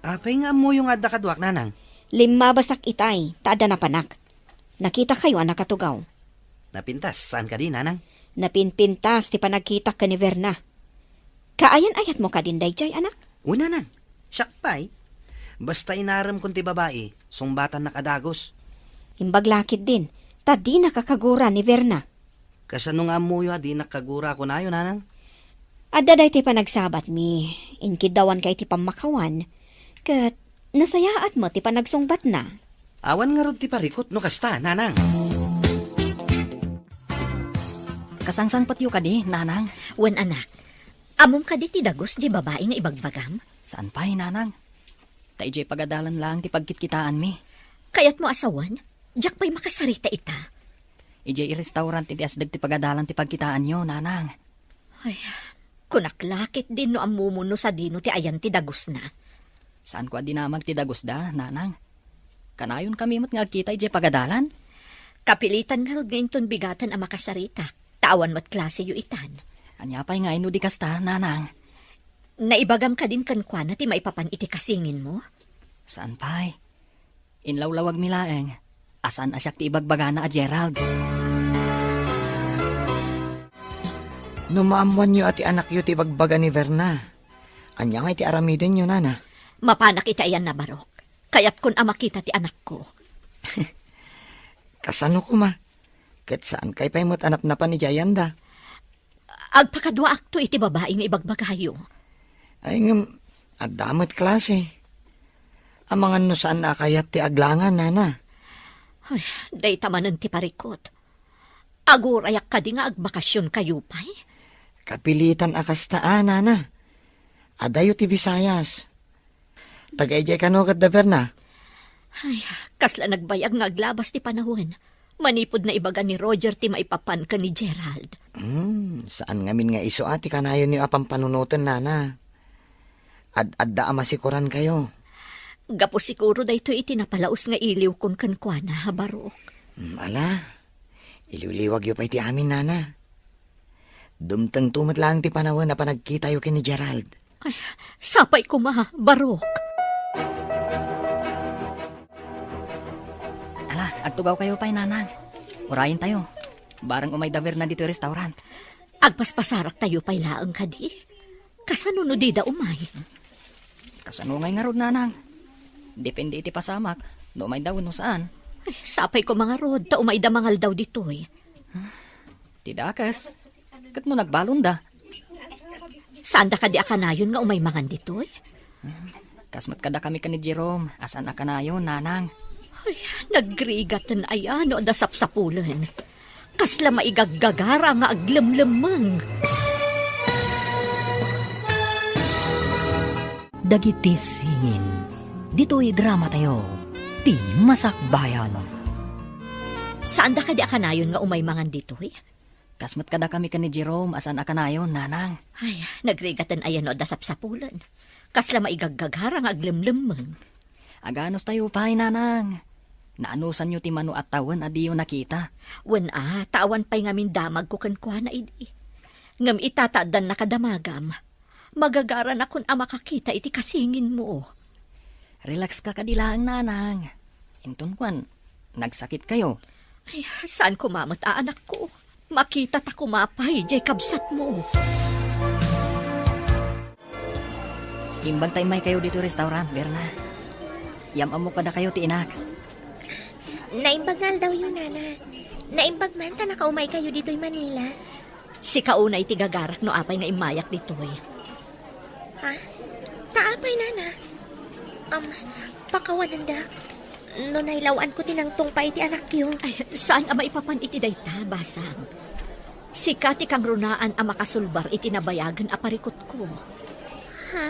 Apay nga mo yung adda kadwak, nanang. Lima basak itay, taada na panak. Nakita kayo anak katugaw. Napintas, saan ka din, nanang? Napinpintas ti panagkita ka ni Verna. Kaayan ayat mo kadinday jay anak. Una nang, siyak pa'y. Basta inaram kung ti babae, sungbatan na kadagos. Imbag lakit din, tadi nakakagura ni Verna. Kasano nga mo yung di nakagura ko na yun, nanang? Adda day ti panagsabat mi, inkidawan kay ti pamakawan, kat nasayaat mo ti panagsungbat na. Awan nga rod ti parikot, no kasta, nanang. Kasangsang patyo ka di, nanang. Wen anak, amom ka di ti dagos di babae nga ibagbagam? Saan pa'y, nanang? Tay jay pagadalan lang ti pagkitkitaan mi. Kayat mo asawan, jak pa'y makasarita ita. Ijay i-restaurant ti asdag ti pagadalan ti pagkitaan nyo, nanang. Ay, kunaklakit din no amumuno sa dino ti ayan ti dagos na. Saan ko dinamag ti dagos da, nanang? Kanayon kami mo't nga kita ijay pagadalan? Kapilitan nga rod ngayon ton bigatan ang makasarita. Tawan mo't klase yu itan. Anya pa'y nga ino di kasta, nanang. Naibagam ka din kankwana ti maipapan iti kasingin mo? Saan pa'y? Inlawlawag milaeng. Asan asyak ti ibagbagana a Gerald? Numaamuan nyo at anak yu ti bagbaga ni Verna. Anya nga iti aramiden nyo, nana. Mapanak ita ayan na barok. Kaya't kun amakita ti anak ko. Kasano ko ma? Kat saan kay pa'y mo't anap na pa ni Jayanda? Agpakadwa akto iti babae nga ibagbagayo. Ay nga, adamat klase. Amangan no saan na kayat ti aglangan, nana. Ay, day tamanan ti parikot. Agurayak ka di nga agbakasyon kayo pa'y. Kapilitan akastaan, nana. Adayo ti Visayas. Tagayjay ka no kat da Verna. Ay, kasla nagbayag nga aglabas ti panahon. Manipod na ibaga ni Roger ti maipapan ka ni Gerald. Saan ngamin nga iso ati kanayon ni apang panunutan, nana. Adda amasikuran kayo. Gapo siguro dayto iti napalaos nga iliw kon kankwana, Barok. Ala, iliwliwag yu pa iti amin, nana. Dumtang tumat lang ti panahon na panagkita yu kini Gerald. Ay, sapay ko ma, Barok. Ala, agtugaw kayo pa'y, nanang. Urayin tayo. Barang umay daver na dito yung restaurant. Agpaspasarak tayo pa'y laang ka di. Kasano no di da umay? Kasano ngay nga rod, nanang? Depende iti pasamak. No may daw no saan. Ay, sapay ko mga rod, ta umay da mangal daw ditoy. Tidakas. Kat mo nagbalon da. Saan da ka di akanayon nga umay mangan ditoy? Kasmat kada kami ka ni Jerome. Asan aka na yun, nanang? Ay, nagrigatan ay ano da sapsapulan. Kasla maigaggagara nga aglemlemang. Dagiti singin. Dito'y drama tayo. Ti Masakbayan. Saan da ka di akanayon nga umay mangan ditoy? Kasmat kada kami ka ni Jerome asan akanayon, nanang. Ay, nagrigatan ayan o dasapsapulan. Kasla maigagagharang aglimlimman. Aganos tayo pa'y, nanang. Naanusan nyo ti mano at tawan adiyo nakita. Wen tawan pa'y ngamin damag ko kankwana idi. Ngam itataadan na kadamagam. Magagaran akon makakita iti kasingin mo. Relax ka kadilaang, nanang. Inton kwan, nagsakit kayo. Ay, saan kumamat anak ko? Makita ta kumapay, jay kabsat mo. Imbag tayo may kayo dito restaurant, Berna. Yamam mo kada kayo ti inak. Naimbagal daw yun, nana. Naimbag man ta nakaumay kayo dito'y Manila. Si kauna iti gagarak no apay nga imayak ditoy. Ha? Taapay, nana. Pakawanan da. No nailawaan ko tinangtong pa iti anak yo. Ay, saan ama ipapan iti dayta, basang? Si Kati kang runaan ang makasulbar iti nabayagan aparikot ko. Ha?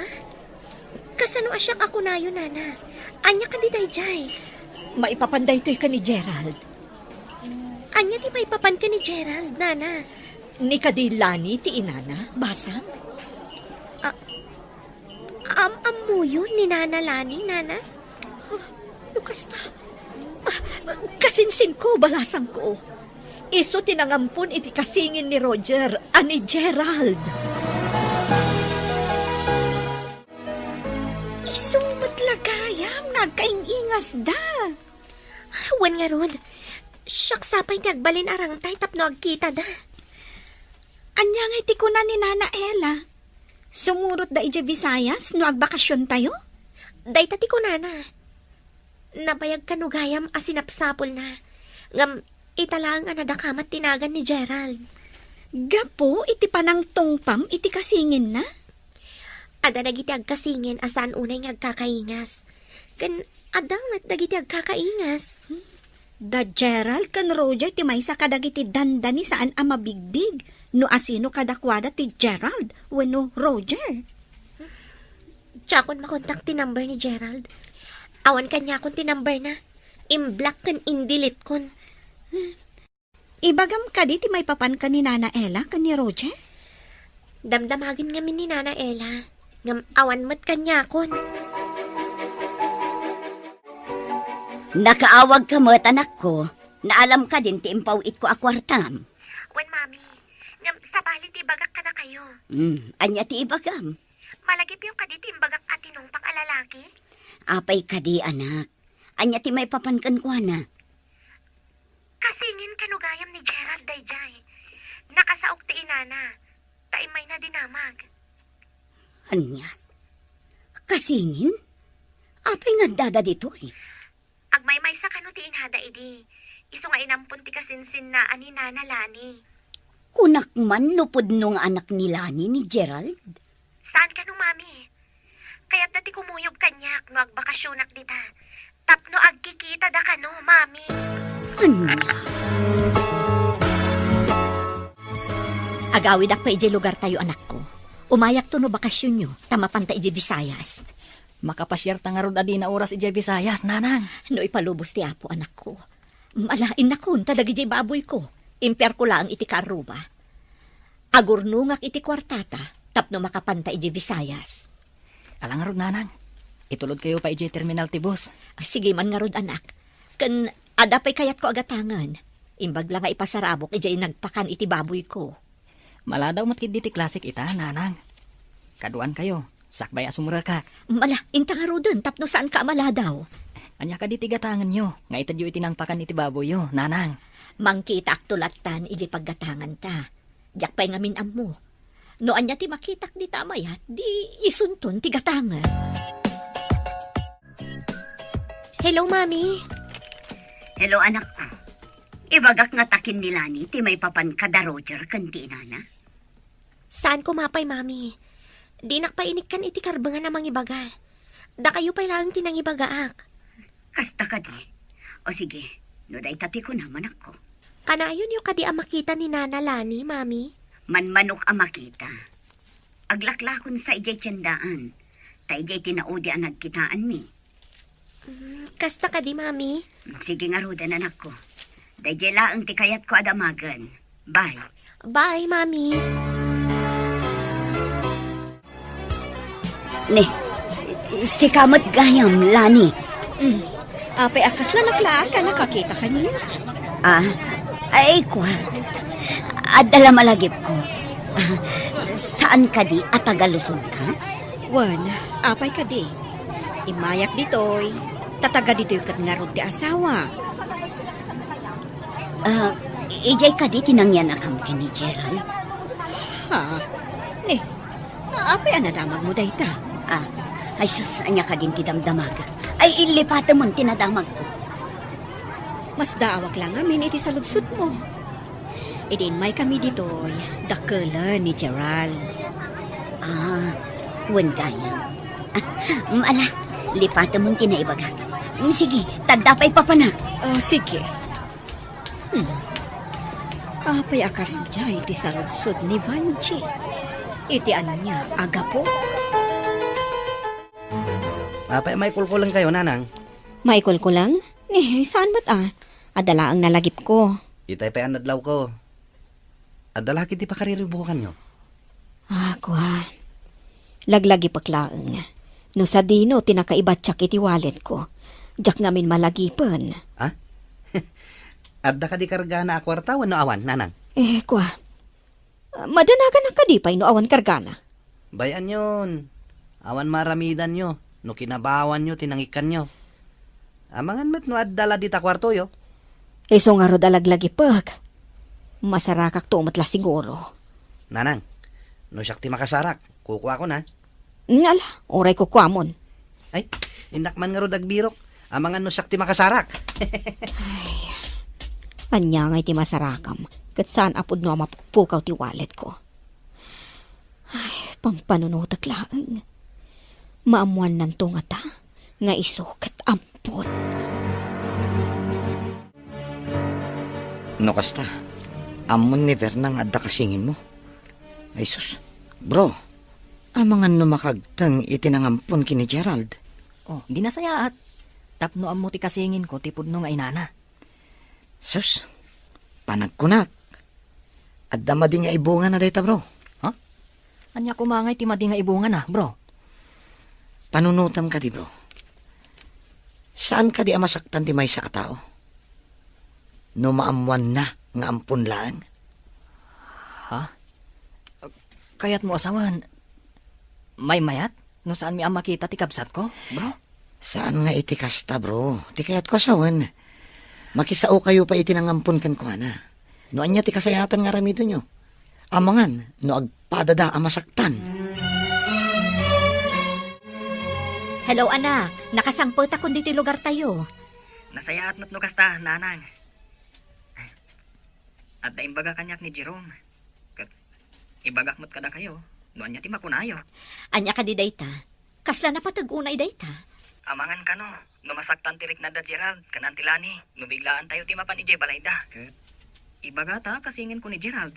Kasano asyak ako na yun, nana? Anya ka di dayjay. Maipapanday to'y ka ni Gerald. Anya di maipapan ka ni Gerald, nana? Ni kadilani ti inana, basang? Amu yun ni Nana Lani, nana? Lukas na. Kasinsin ko, balasang ko. Iso tinangampun iti kasingin ni Roger, ani Gerald. Isong matlagayam, nagkaingingas da. Wan nga ron. Siyak sapay ti agbalin arang tay tapno agkita da. Anya nga iti ko na ni Nana Ella. Sumurot da ije Visayas no agbakasyon tayo? Day tati ko, nana. Nabayag kanugayam asinapsapol na. Ngam italang anadakamat tinagan ni Gerald. Gapo, iti panang tungpam, iti kasingin na. Ada dagiti agkasingin asan unay nga agkakaingas. Kan adamat dagiti agkakaingas. Da Gerald kan Roger ti maysa kadagiti dandani saan ang mabigbig. No asino kadakwada ti Gerald wenno Roger. Tsakon makontak ti number ni Gerald. Awan kanya akong ti number na. Imblock kan indilit kon. Ibagam ka di ti may papan ka ni Nana Ella kan ni Roger? Damdamagin nga min ni Nana Ella. Ngam awan mat kanya kon. Nakaawag ka mo't anak ko. Naalam ka din ti impaw it ko akwartam. Wen, mami. Ngam sabali ti bagak ka na kayo. Anya ti ibagam. Malagip yung kaditi imbagak atinong pang alalaki. Apay ka di anak. Anya ti may papankan ko na. Kasingin kanugayam ni Gerald dayjay. Nakasaok ti inana. Taimay na dinamag. Anya? Kasingin? Apay nga dada dito eh. Agmaymay sa kano ti inhada idi. Iso nga inampun ti kasinsin na ani Nana Lani. Kunak man lupod nung anak ni Lani ni Gerald. Saan ka nung mami? Kaya't dati kumuyog kanyak no agbakasyonak dita. Tapno agkikita da kano, mami. Anya? Agawid ak pa ije lugar tayo anak ko. Umayak to no bakasyon nyo, tamapanta ije Visayas. Makapasyar ta nga rod adi na oras ije Visayas, nanang. No ipalubos ti apo anak ko. Malain na kun, tadag ije baboy ko. Imper ko lang iti karuba. Agurnungak iti kwartata, tapno makapanta ije Visayas. Alang nga rod, nanang. Itulod kayo pa ije terminal ti bus. Sige man nga rod anak. Kan adapay kayat ko agatangan. Imbag lang nga ipasarabok ije nagpakan iti baboy ko. Maladaw matkid di ti klasik ita, nanang. Kaduan kayo. Sakbay asumura ka. Mala, inta nga rodon, tapno saan ka maladaw. Anya ka di tigatangan nyo. Nga itadyo itinangpakan iti baboy yo, nanang. Mangkita ak tulatan ije paggatangan ta. Diyak pa'y ngamin mo. No anya ti makitak di tamayat, di isunton ti gatangan. Hello, mami. Hello anak ko. Ibagak nga takin ni Lani ti may papan kada Roger kan ti inana. Saan kumapay, mami? Di nakpainik kan iti karbangan namang ibaga. Da kayo pa'y lang tinang ibagaak. Kasta ka di. O sige, no day tati ko naman ako. Kanayon yung kadi ang makita ni Nana Lani, mami. Manmanok ang makita. Aglaklakon sa ijay tiyandaan. Ta ijay tinaudi ang nagkitaan ni. Kasta ka di, mami. Sige nga rodan anak ko. Dayjela ang tikayat ko adamagan. Bye. Bye, Mami. Ne, si Kamat Gayam, Lani. Apay akas lang naklaan ka, nakakita ka niya. Ay kwa. Adala malagip ko. Saan ka di at tagalusong ka? Wan, apay ka di. Imayak ditoy. Tataga ditoy kat nga ron ti asawa. Ijay ka di tinangyan akam ni Gerald. Ha? Apay anadamag mo dayta. Ay sus, anya ka din tidamdamag. Ay ilipata mo tinadamag ko. Mas daawag lang amin iti saludsud mo. Idin may kami ditoy. Dakala ni Gerald. Wandayang. Ala, lipata mo tinaibagak. Sige, tagdapay papanak. Sige. Apay akas dya iti saludsud ni Vanji. Iti anya aga po. Apay may kulkulang kayo, nanang. Michael ko lang? Saan ba't Adala ang nalagip ko. Itay pa ang nadlaw ko. Adala kiti pa kariribukan nyo. Kwa. Laglagi paklaang. No sa dino, tinakaibat siya iti wallet ko. Diyak ngamin malagipan. Adda ka di karga na akwartawan no awan, nanang. Kwa. Madanagan ang kadipay no awan kargana. Bayan yun. Awan maramidan nyo. No kinabawan nyo, tinangikan nyo. Amangan met no addala di ta kwarto yo. So nga ro dalaglagi pag. Masarakak to matla siguro. Nanang, no siyak ti makasarak. Kukuha ko na. Ngala, oray ko kwamon. Ay, indakman nga ro dagbirok. Amangan no siyak ti makasarak. Anya nga iti masarakam. Kat saan apod no mapupukaw ti wallet ko. Ay, pampanunutak laang. Maamuan nan to nga ta. Nga iso kat ampon. No kasta, amon ni Vernang adda kasingin mo. Ay sus, bro, amangan no makagtang itinangampon kini Gerald. Di nasayaat. Tapno ang muti kasingin ko, tipod no nga inana. Sus, panagkunak. Adda madi nga ibunga na dayta bro. Anya kumangay ti madi nga ibungan na, bro. Panunutam ka di bro. Saan ka di amasaktan ti may sa katao? No maamuan na nga ampun lang. Kayat mo asawan, may mayat? No saan mi ang makita ti kabsat ko, bro? Saan nga iti kasta bro? Ti kayat ko asawan. Makisao kayo pa itinangampun kan ko na. No anya ti kasayatan nga ramido nyo. Amangan, no agpadada amasaktan. Hello, anak. Nakasangpot ako dito lugar tayo. Nasayaat mo't no kasta, nanang. At naimbaga kanyak ni Jerome. Ibagak mo't kada kayo, doon niya ti makunayo. Anya ka di dayta. Kasla na patag-unay dayta. Amangan ka no, numasaktan tirik na da Gerald, kanantilani, nubiglaan tayo ti mapan ije balayda. Ibaga ta, kasingin ko ni Gerald.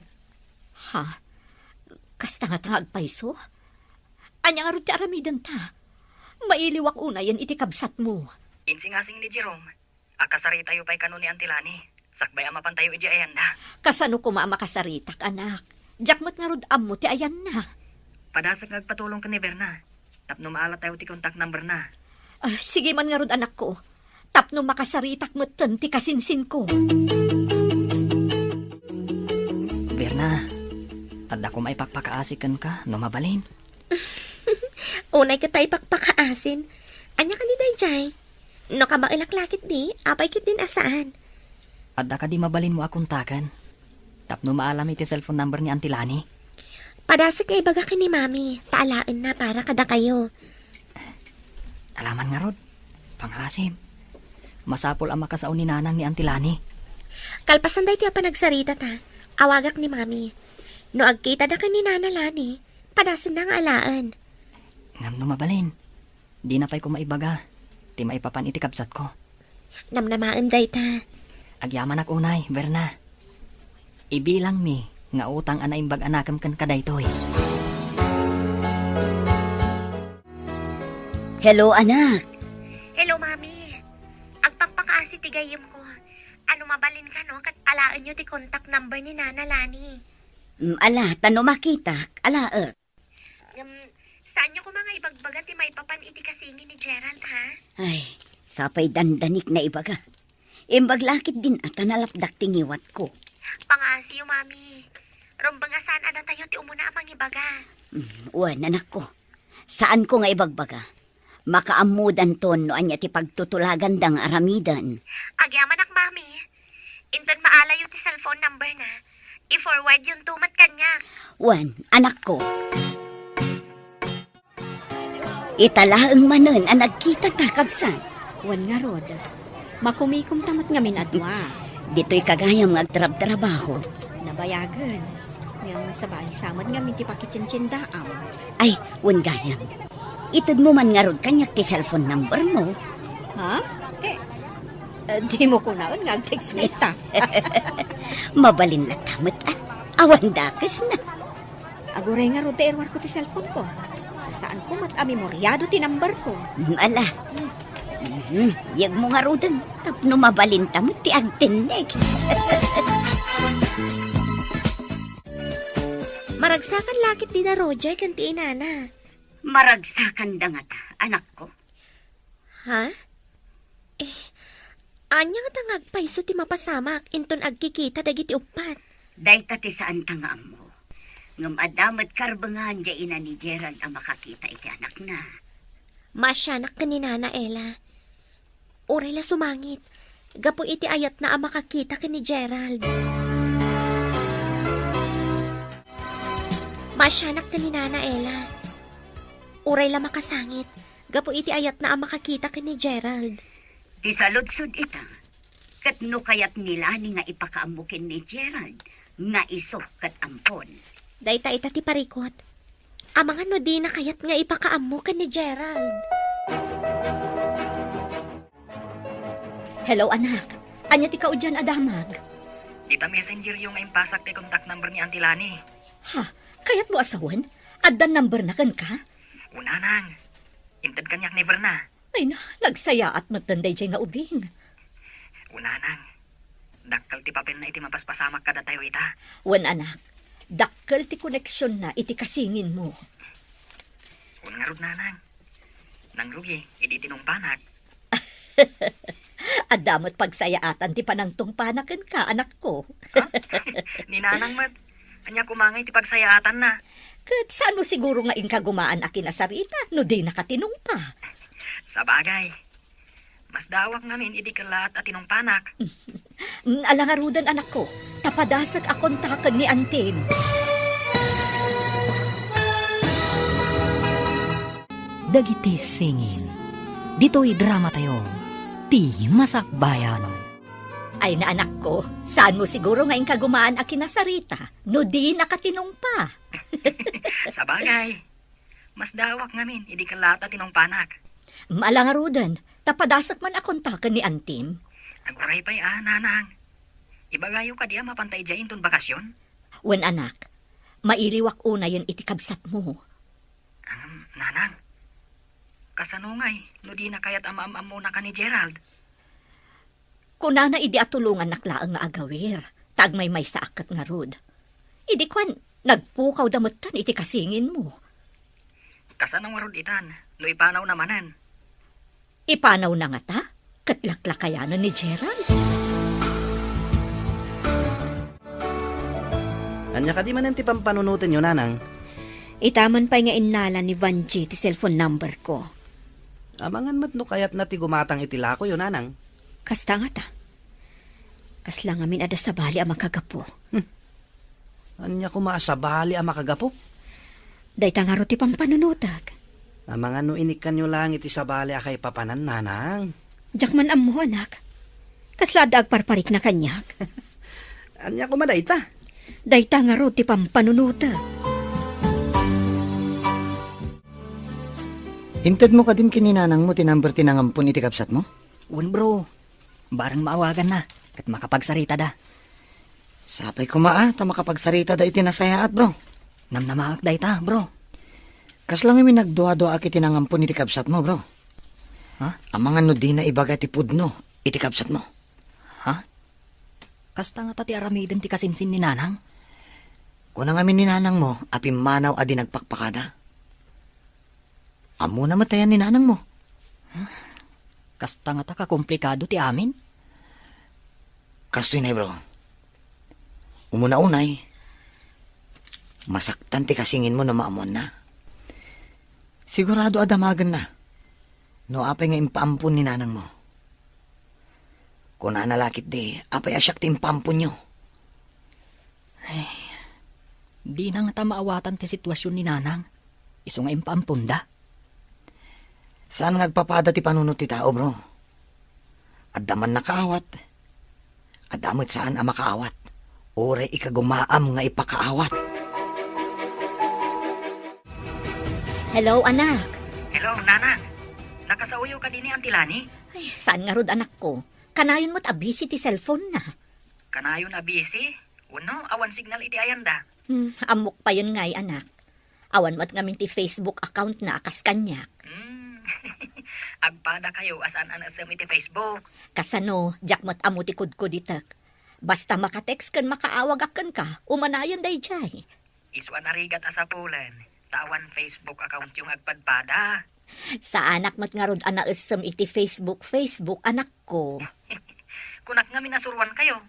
Ha? Kasta nga trag paiso? Anya nga rin ti aramidan ta. Mailiwak una yan iti kabsat mo. Insingasing ni Jerome, akasari tayo pa'y kano ni Antilani. Sakbay amapan tayo ije ayanda. Kasano ko makasaritak, anak. Jakmat nga rod mo ti ayan na. Padasag nagpatulong ka ni Berna. Tapno maala tayo ti contact number na. Sige man nga rod anak ko. Tapno makasaritak mo ti kasinsin ko. Berna, at ako may pakpakaasikan ka, no mabalin. Unay ka tayo pakpakaasin. Anya ka ni Dayjay. No ka ba ilaklakit di, apay kit din asaan. At ka di mabalin mo akong takan. Tapno maalam iti cellphone number ni Antilani. Padasag nga ibaga ka ni Mami. Taalaan na para kada kayo. Alaman nga rod, pangasim. Masapol ang makasaon ni nanang ni Antilani. Kalpasan day tiya pa nagsarita ta. Awagak ni Mami. No agkita da ka ni Nana Lani, padasan na nga alaan. Ngam no mabalin. Di na pa'y ko maibaga. Di maipapan iti kabsat ko. Namnamaan day ta. Agyaman ak unay, Berna. Ibilang mi, nga utang anaimbag anakam kan kadaytoy. Hello, anak. Hello, Mami. Agpakpakaasi tigayim ko. Ano mabalin ka no? Kat alaan nyo ti contact number ni Nana Lani. Ala, tano makita, ala. Saan nyo ko mga ibagbaga ti may papan iti kasingin ni Gerald, ha? Ay, sapay dandanik na ibaga. Imbaglakit din at nalapdak tingiwat ko. Pangasiyo, mami. Rombang saan ada tayo ti umuna amang ibaga. Uwan, anak ko. Saan ko nga ibagbaga? Makaamudan ton no anya ti pagtutulagan dang aramidan. Agyaman ak, mami. Inton maalayo ti cellphone number na. I-forward yung tumat kanya. Uwan, anak ko. Italaang manon ang nagkita takabsan. Wan nga rod. Makumikom tamat ngamin adwa. Dito'y kagayam agtrab-trabaho. Nabayagan. Ngayong sabay samad ngamin ti pakitsinsindaam. Ay, wan gayam. Itad mo man nga rod kanyak ti cellphone number mo. Ha? Di mo ko naon nga text me ta. Mabalin lang tamat awan dakas na. Aguray nga rod ti erwar ko ti cellphone ko. Saan ko mat memoryado ti number ko. Ala. Yag mo nga rodan. Tapno mabalin tamat ti agten next. Maragsakan lakit din na Roger kan ti inana. Maragsakan da nga ta, anak ko. Ha? Anya nga tangag paiso ti mapasamak inton agkikita dagiti upat. Day ti saan tangaam mo. Ngam adamat karbangan dya ina ni Gerald ang makakita iti anak na. Masyanak ka ni Nana Ella. Uray la sumangit. Gapo iti ayat na ang makakita ka ni Gerald. Masyanak ka ni Nana Ella. Uray la makasangit. Gapo iti ayat na ang makakita ka ni Gerald. Ti saludsod ita. Katno kayat nila ni nga ipakaamukin ni Gerald nga iso kat ampon. Dayta ita ti parikot. Amang ano di na kayat nga ipakaamo ka ni Gerald. Hello, anak. Anya ti kaudyan adamag. Di pa messenger yung impasak ti contact number ni Auntie Lani. Ha? Kayat mo asawan? Addan number na kan ka? Una nang. Intad kanyak never na. Ay na, nagsaya at magtanday dyan nga ubing. Una nang. Dakkel ti papel na iti mapaspasamak kada tayo ita. Wan anak, dakkel ti koneksyon na iti kasingin mo. Una nga rod nanang. Nang rugi, iti tinungpanak. Adamot pagsayaatan ti panangtong panakan ka, anak ko. Ni nanang mat. Anya kumangay ti pagsayaatan na. Kat saan siguro nga inka gumaan akin asarita, no di nakatinong pa. Sa bagay. Mas dawak namin idi kalat at tinungpanak. Alangarudan anak ko, tapadasag akong takan ni Antin. Dagiti singin. Dito'y drama tayo. Ti Masakbayan. Ay na anak ko, saan mo siguro nga inka gumaan akin asarita, no di nakatinong pa. Sa bagay. Mas dawak namin idi kalat at tinungpanak. Alangarudan, tapadasag man akong takan ni Antim. Aguray pa'y nanang. Ibagayo ka diya mapantay dyan ton bakasyon? Wen anak, mailiwak una yan itikabsat mo. Nanang, kasanungay, no di na kaya't ama-ama muna ka ni Gerald. Kuna na idi atulungan naklaang nga agawir, tagmay may sa akat nga rod. Idi kwan, nagpukaw damutan iti kasingin mo. Kasanong rod itan, no ipanaw namanan. Ipanaw na nga ta, katlaklakayanan ni Gerald. Anya ka di man ti pampanunutin yun, nanang. Itaman pa nga inala ni Vanji ti cellphone number ko. Amangan mat no kayat na ti gumatang itilako yun, nanang. Kasta nga ta. Kasla nga min ada sa bali ang makagapo. Anya kumasabali ang makagapo. Dayta nga ro ti pampanunutag. Amangan no inikan nyo lang iti sabali akay papanan, nanang. Jakman ammo anak. Kasla daag parparik na kanyak. Anya kumaday ta. Dayta nga ro ti pampanunutag. Intad mo ka din kininanang mo tinamber tinangampun iti kapsat mo? Un bro, barang maawagan na, kat makapagsarita da. Sapay ko maa, ta makapagsarita da iti nasayaat bro. Namnamaak da ita, bro. Kas lang imi nagduwa-duwa iti tinangampun iti kapsat mo bro. Ha? Amangan no di na ibaga ti pudno iti kapsat mo. Ha? Kasta nga tati aramidin ti kasinsin ni nanang. Kung ang amin ni nanang mo, apim manaw adi nagpakpakada. Amo na matayan ni nanang mo. Kasta nga ta kakomplikado ti amin. Kastoy na bro. Umuna-unay, masaktan ti kasingin mo na maamon na. Sigurado adamagan na. No apay nga impaampun ni nanang mo. Kung nanalakit di, apay asyak ti impaampun nyo. Di na nga ta maawatan ti sitwasyon ni nanang. Iso nga impampunda. Saan ngagpapada ti panunot ti tao, bro? Adaman nakaawat. Adamot saan ang makaawat. Oray ikagumaam nga ipakaawat. Hello, anak. Hello, nanang. Nakasauyo ka din ni Auntie Lani? Ay, saan nga rod anak ko? Kanayon mo't abisi ti cellphone na. Kanayon na busy. Uno, awan signal iti ayanda. Amok pa yun nga'y anak. Awan mo't ngamin ti Facebook account na akas kanyak. Agpada kayo asan ang asam iti Facebook. Kasano, jak mo't amo ti kudko ditak. Basta makatext kan makaawag akan ka, umanayon day jay. Iswa narigat asapulan. Tawan Facebook account yung agpadpada. Sa anak mo't nga rod anaasam iti Facebook anak ko. Kunak nga minasuruan kayo.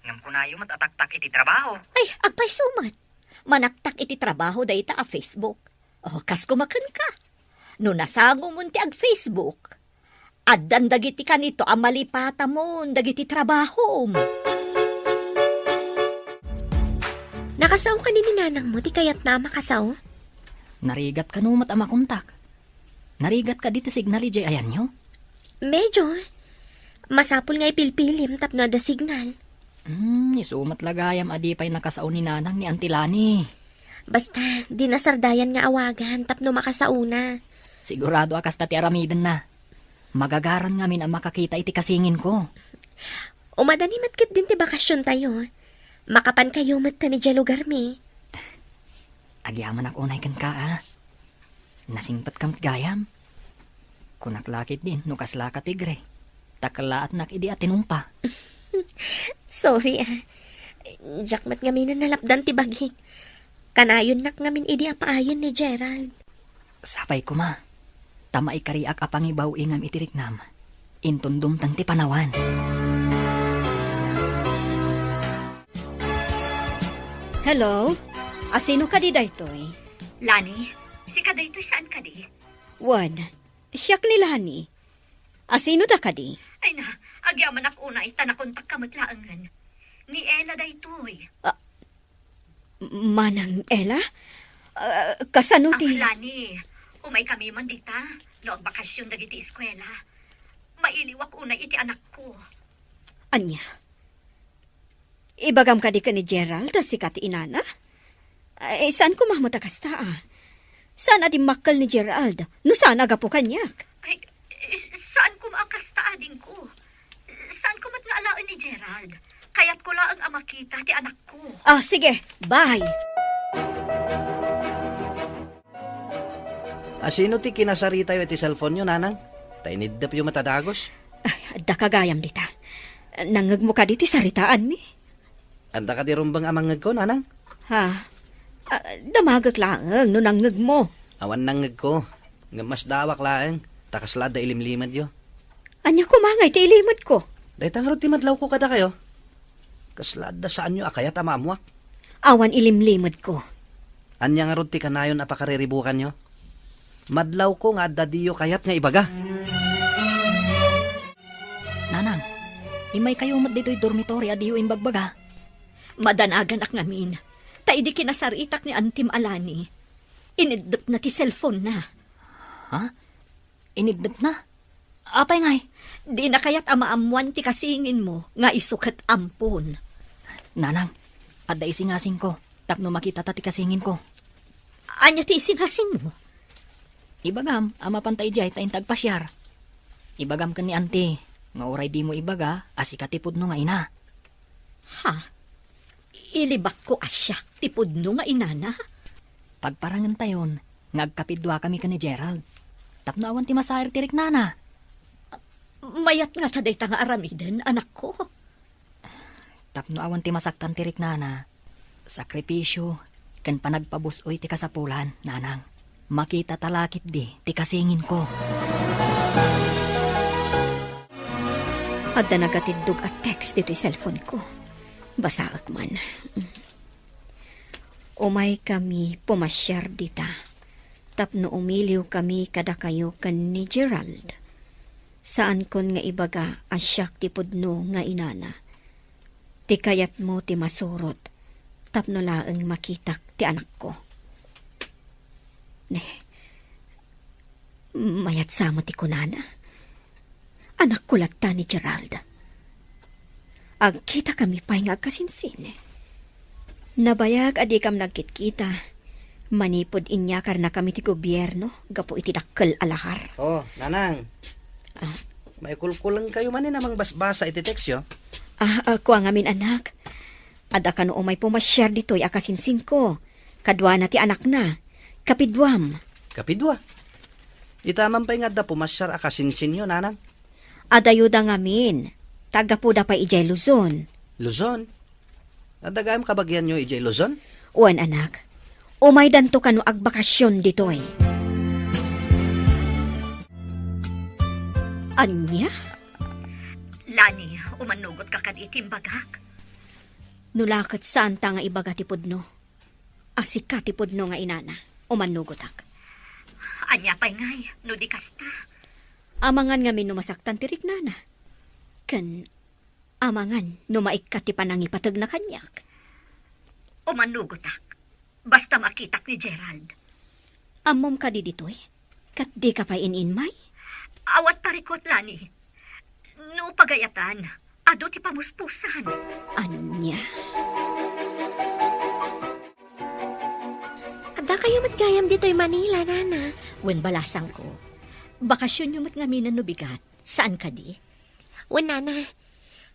Ngam kunayo matataktak iti trabaho. Ay, agpay sumat. Manaktak iti trabaho day ta a Facebook. O, kas kumakan ka. No nasago mo ti ag Facebook. Addan dagiti kanito ang malipata mo, dagiti trabaho mo. Nakasaw ka ni nanang mo, di kayat na makasaw? Narigat ka numat ang makontak. Narigat ka dito signal ijay ayan nyo. Medyo. Masapul nga ipilpilim tapno da signal. Isumat lagayam adipay nakasaw ni nanang ni Auntie Lani. Basta, di nasardayan nga awagan tapno makasauna. Sigurado akas tati aramiden na. Magagaran ngamin ang makakita iti kasingin ko. Umadani matkit din ti bakasyon tayo. Makapan kayo mat ka ni dya lugar mi. Agyaman ak unay kan ka Nasingpat kam gayam. Kunaklakit din nukaslaka tigre. Takalaat nak idi atinumpa. Sorry Jack mat ngamin na nalapdan ti bagi. Kanayon nak ngamin idi apaayan ni Gerald. Sapay ko ma. Tama ikariak apangibaw ingam itiriknam. Intundum tanti panawan. Hello? Asino ka di daytoy? Lani, si kadaytoy saan ka di? Wan, siyak ni Lani. Asino da ka di? Ay na, agyaman ak una itanakontak kamatlaangan. Ni Ella daytoy. Manang Ella? Kasano ti? Lani, umay kami man dita. Noong bakasyon dagiti eskwela. Mailiwak una iti anak ko. Anya? Ibagam ka di ka ni Gerald, si kati inana? Saan ko mahmatakas ta? Saan adi makal ni Gerald? No saan agapo kanyak? Ay, saan ko maakasta ading ko? Saan ko mat nga alaan ni Gerald? Kaya't ko lang ang makita ti anak ko. Sige, bye. Asino ti kinasarita yo iti cellphone nyo, nanang? Tainidap yung matadagos. Da kagayam dita. Nangag mo ka diti saritaan mi? Anda ka di rumbang amangag ko, nanang? Damagak lang no nangag mo. Awan nangag ko. Nga mas dawak laeng. Takaslada ilimlimad yo. Anya kumangay ti ilimad ko. Dahil tangarot ti madlaw ko kada kayo. Kaslada saan nyo akaya tamamuak. Awan ilimlimad ko. Anya nga rod ti kanayon apakariribukan nyo. Madlaw ko nga dadiyo kayat nga ibaga. Nanang, imay kayo mat dito'y dormitory adiyo imbagbaga. Madanagan ak ngamin. Taidi kinasaritak ni Antim Alani. Inidap na ti cellphone na. Ha? Inibdap na? Apay ngay? Di na kaya't amaamuan ti kasingin mo nga isukat ampon. Nanang, adda isingasing ko. Tapno makita ta ti kasingin ko. Anya ti isingasing mo? Ibagam, ama pantay jay tayin tagpasyar. Ibagam ka ni ante. Nga oray di mo ibaga, asikatipod no nga ina. Ha? Ilibak ko asyak tipod no nga inana? Pagparangan tayon, ngagkapidwa kami ka ni Gerald. Tapno awan ti masayar tirik nana. Mayat nga taday nga aramiden, anak ko. Tapno awan ti masaktan tirik nana. Sakripisyo, kan panagpabusoy ti kasapulan, nanang. Makita talakit di, ti kasingin ko. Adda nagatidog at text dito cellphone ko. Basaag man. Umay kami pumasyar dita. Tapno umiliw kami kada kayo kan ni Gerald. Saan kon nga ibaga asyak ti pudno nga inana. Ti kayat mo ti masurot. Tapno laeng makitak ti anak ko. Mayat samo ti kunana. Anak ko latta ni Gerald. Agkita kami pa'y nga kasinsin. Nabayag adi kam nagkitkita. Manipod inyakar na kami ti gobyerno. Gapo iti dakkel alahar. Oh, nanang. May kulkulang kayo man namang basbasa iti text yo. Ako ang amin anak. Ada ka no umay pumasyar dito'y akasinsin ko. Kadwa na ti anak na. Kapidwam. Kapidwa. Itaman pa'y nga da pumasyar akasinsin yo, nanang. Adayuda ngamin. Tagapuda pa ijay Luzon. Luzon? Nadagayam kabagyan nyo ijay Luzon? Uwan anak. Umay danto ka no agbakasyon dito'y. Anya? Lani, umanugot ka kaditim bagak. Nulakat saan ta nga ibaga ti pudno. Asika ti pudno nga inana. Umanugotak. Anya pa'y ngay, no di kasta. Amangan nga minumasaktan ti rignana. Ken, amangan numaikat ti panangipatag na kanyak. Umanugotak. Basta makitak ni Gerald. Amom ka di ditoy? Kat di ka pa ininmay? Awat parikot, Lani. No pagayatan, ado ti pamuspusan. Anya? Ada kayo matgayam dito'y Manila, nana. Wen balasang ko. Bakasyon yung matngaminan no bigat. Saan ka di? Wen, nana.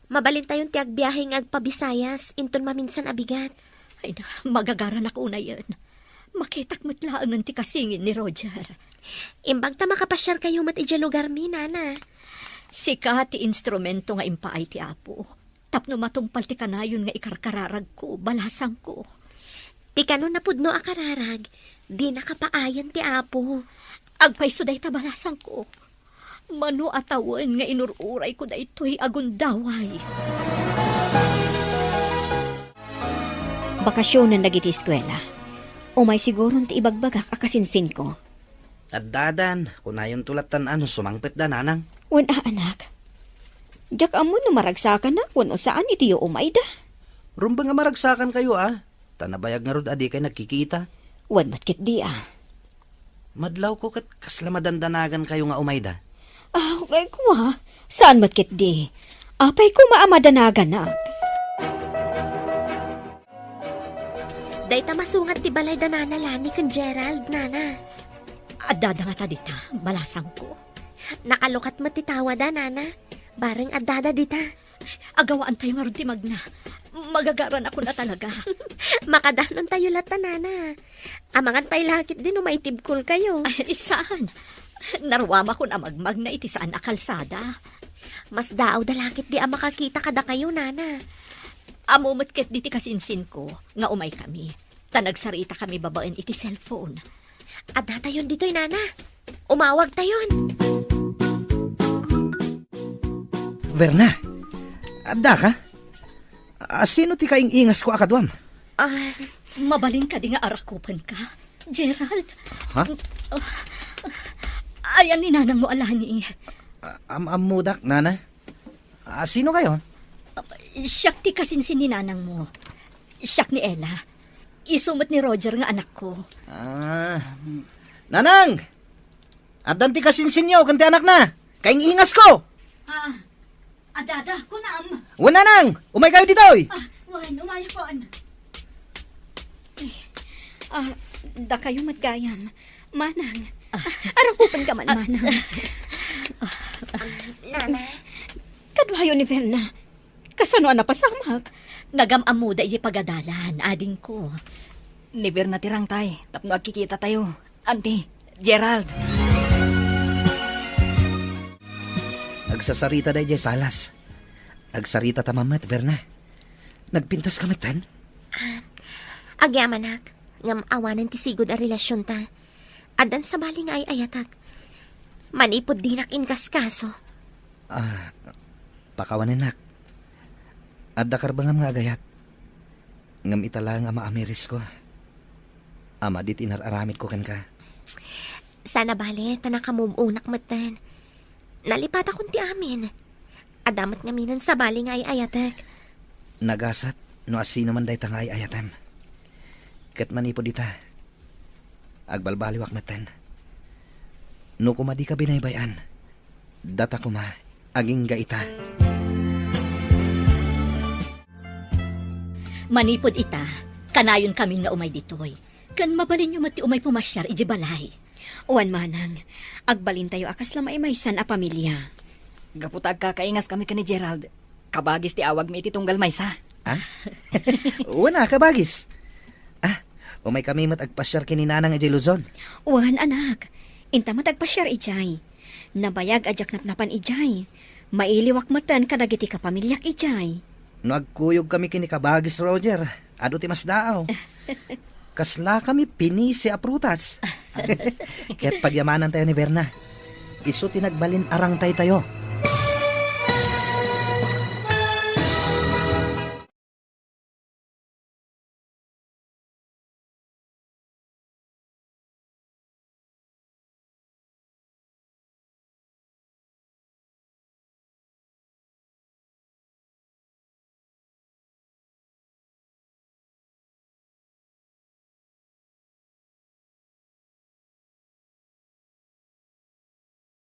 Mabalin tayong tiag biyaheng agpabisayas, inton maminsan abigat. Ay na, magagara na ko na yan. Makitak matlaan ng tikasingin ni Roger. Imbag ta makapasyar kayo mat ija lugar mi, nana. Sika ti instrumento nga impaay ti apo. Tapno matungpal ti kanayon nga ikarkararag ko, balasang ko. Ti kanon na pudno akararag, di nakapaayan ti apo. Agpayso day tabalasang ko. Mano atawan nga inururay ko da ito'y agundaway. Bakasyon na nagiti eskwela. Umay siguro ti ibagbagak akasinsin ko. At dadan, kunayon tulatan ano sumangpit da, nanang. Wan anak. Diyak amo no maragsakan na kung saan itiyo umay da. Rumba nga maragsakan kayo Tanabayag nga rod adi kay nagkikita. Wan matkit di Madlaw ko kat kaslamadandanagan kayo nga umayda. Okay ko Saan matkit di? Apay ko maamadanagan na. Day ta masungat ti balay da nana Lani kan Gerald, nana. Adada nga ta dita, balasang ko. Nakalukat matitawa da, nana. Bareng adada dita. Agawaan tayo nga ron ti magna. Magagaran ako na talaga. Makadanon tayo lata, nana. Amangan pa'y lakit din umaitibkol kayo. Ay, saan? Narwama ko na magmag na iti saan na kalsada. Mas daaw da lakit di makakita kada kayo, nana. Amumutket diti kasinsin ko, nga umay kami. Tanagsarita kami babaen iti cellphone. Ada tayon dito'y, nana. Umawag tayon. Verna, adda ka? Sino ti kaing ingas ko akadwam? Mabalin ka di nga arakupan ka, Gerald. Ha? Ayan ni nanang mo alani. Amudak, nana? Sino kayo? Siyak ti kasinsin ni nanang mo. Siyak ni Ella. Isumot ni Roger nga anak ko. Nanang! Addan ti kasinsin nyo, kanti anak na! Kaing ingas ko! Adada, kunam. Wan, nanang! Umay kayo ditoy! Wan, umaya ko da kayo matgayam. Manang. Arakupan ka man, manang. Nana. Kadwayo ni Verna. Kasano na pasamak? Nagamamuda iti pagadalan, ading ko. Liber na tirang tay, tapno agkikita tayo. Auntie, Gerald. Agsasarita day jay salas. Agsarita tamamat, Verna. Nagpintas ka matan? Agyaman nak, ngam awanan ti sigod a relasyon ta. Adan sa bali nga ay ayatak. Manipod dinak inkaskaso. Pakawanin nak. Adda karbangam nga agayat. Ngam itala nga maamiris ko. Ama dit inararamid ko kan ka. Sana bali, tanakamubunak matan. Nalipat akong ti amin. Adamat nga minan sa bali nga ay ayatak. Nagasat, no asino man day tangay ayatem. Kat manipod ita. Agbalbaliwak matan. No kumadi ka binaybayan. Data kuma, aging gaita. Manipod ita, kanayon kami nga umay ditoy. Kan mabalin nyo mati umay pumasyar, iji balay. Uwan manang, agbalin tayo akas lamay maysan a pamilya. Gaputag ka kaingas kami ka ni Gerald. Kabagis ti awag mi iti tunggal maysa. Una, kabagis. Umay kami matagpasyar kininanang iti Luzon. Uwan anak, inta matagpasyar ijay. Nabayag ajak napnapan ijay. Mailiwak matan kadagiti ka pamilyak ijay. No agkuyog kami kini kabagis, Roger. Ado ti mas daaw. Kasla kami pinisi a prutas. Kaya't pagyamanan tayo ni Verna. Iso tinagbalin arang tayo.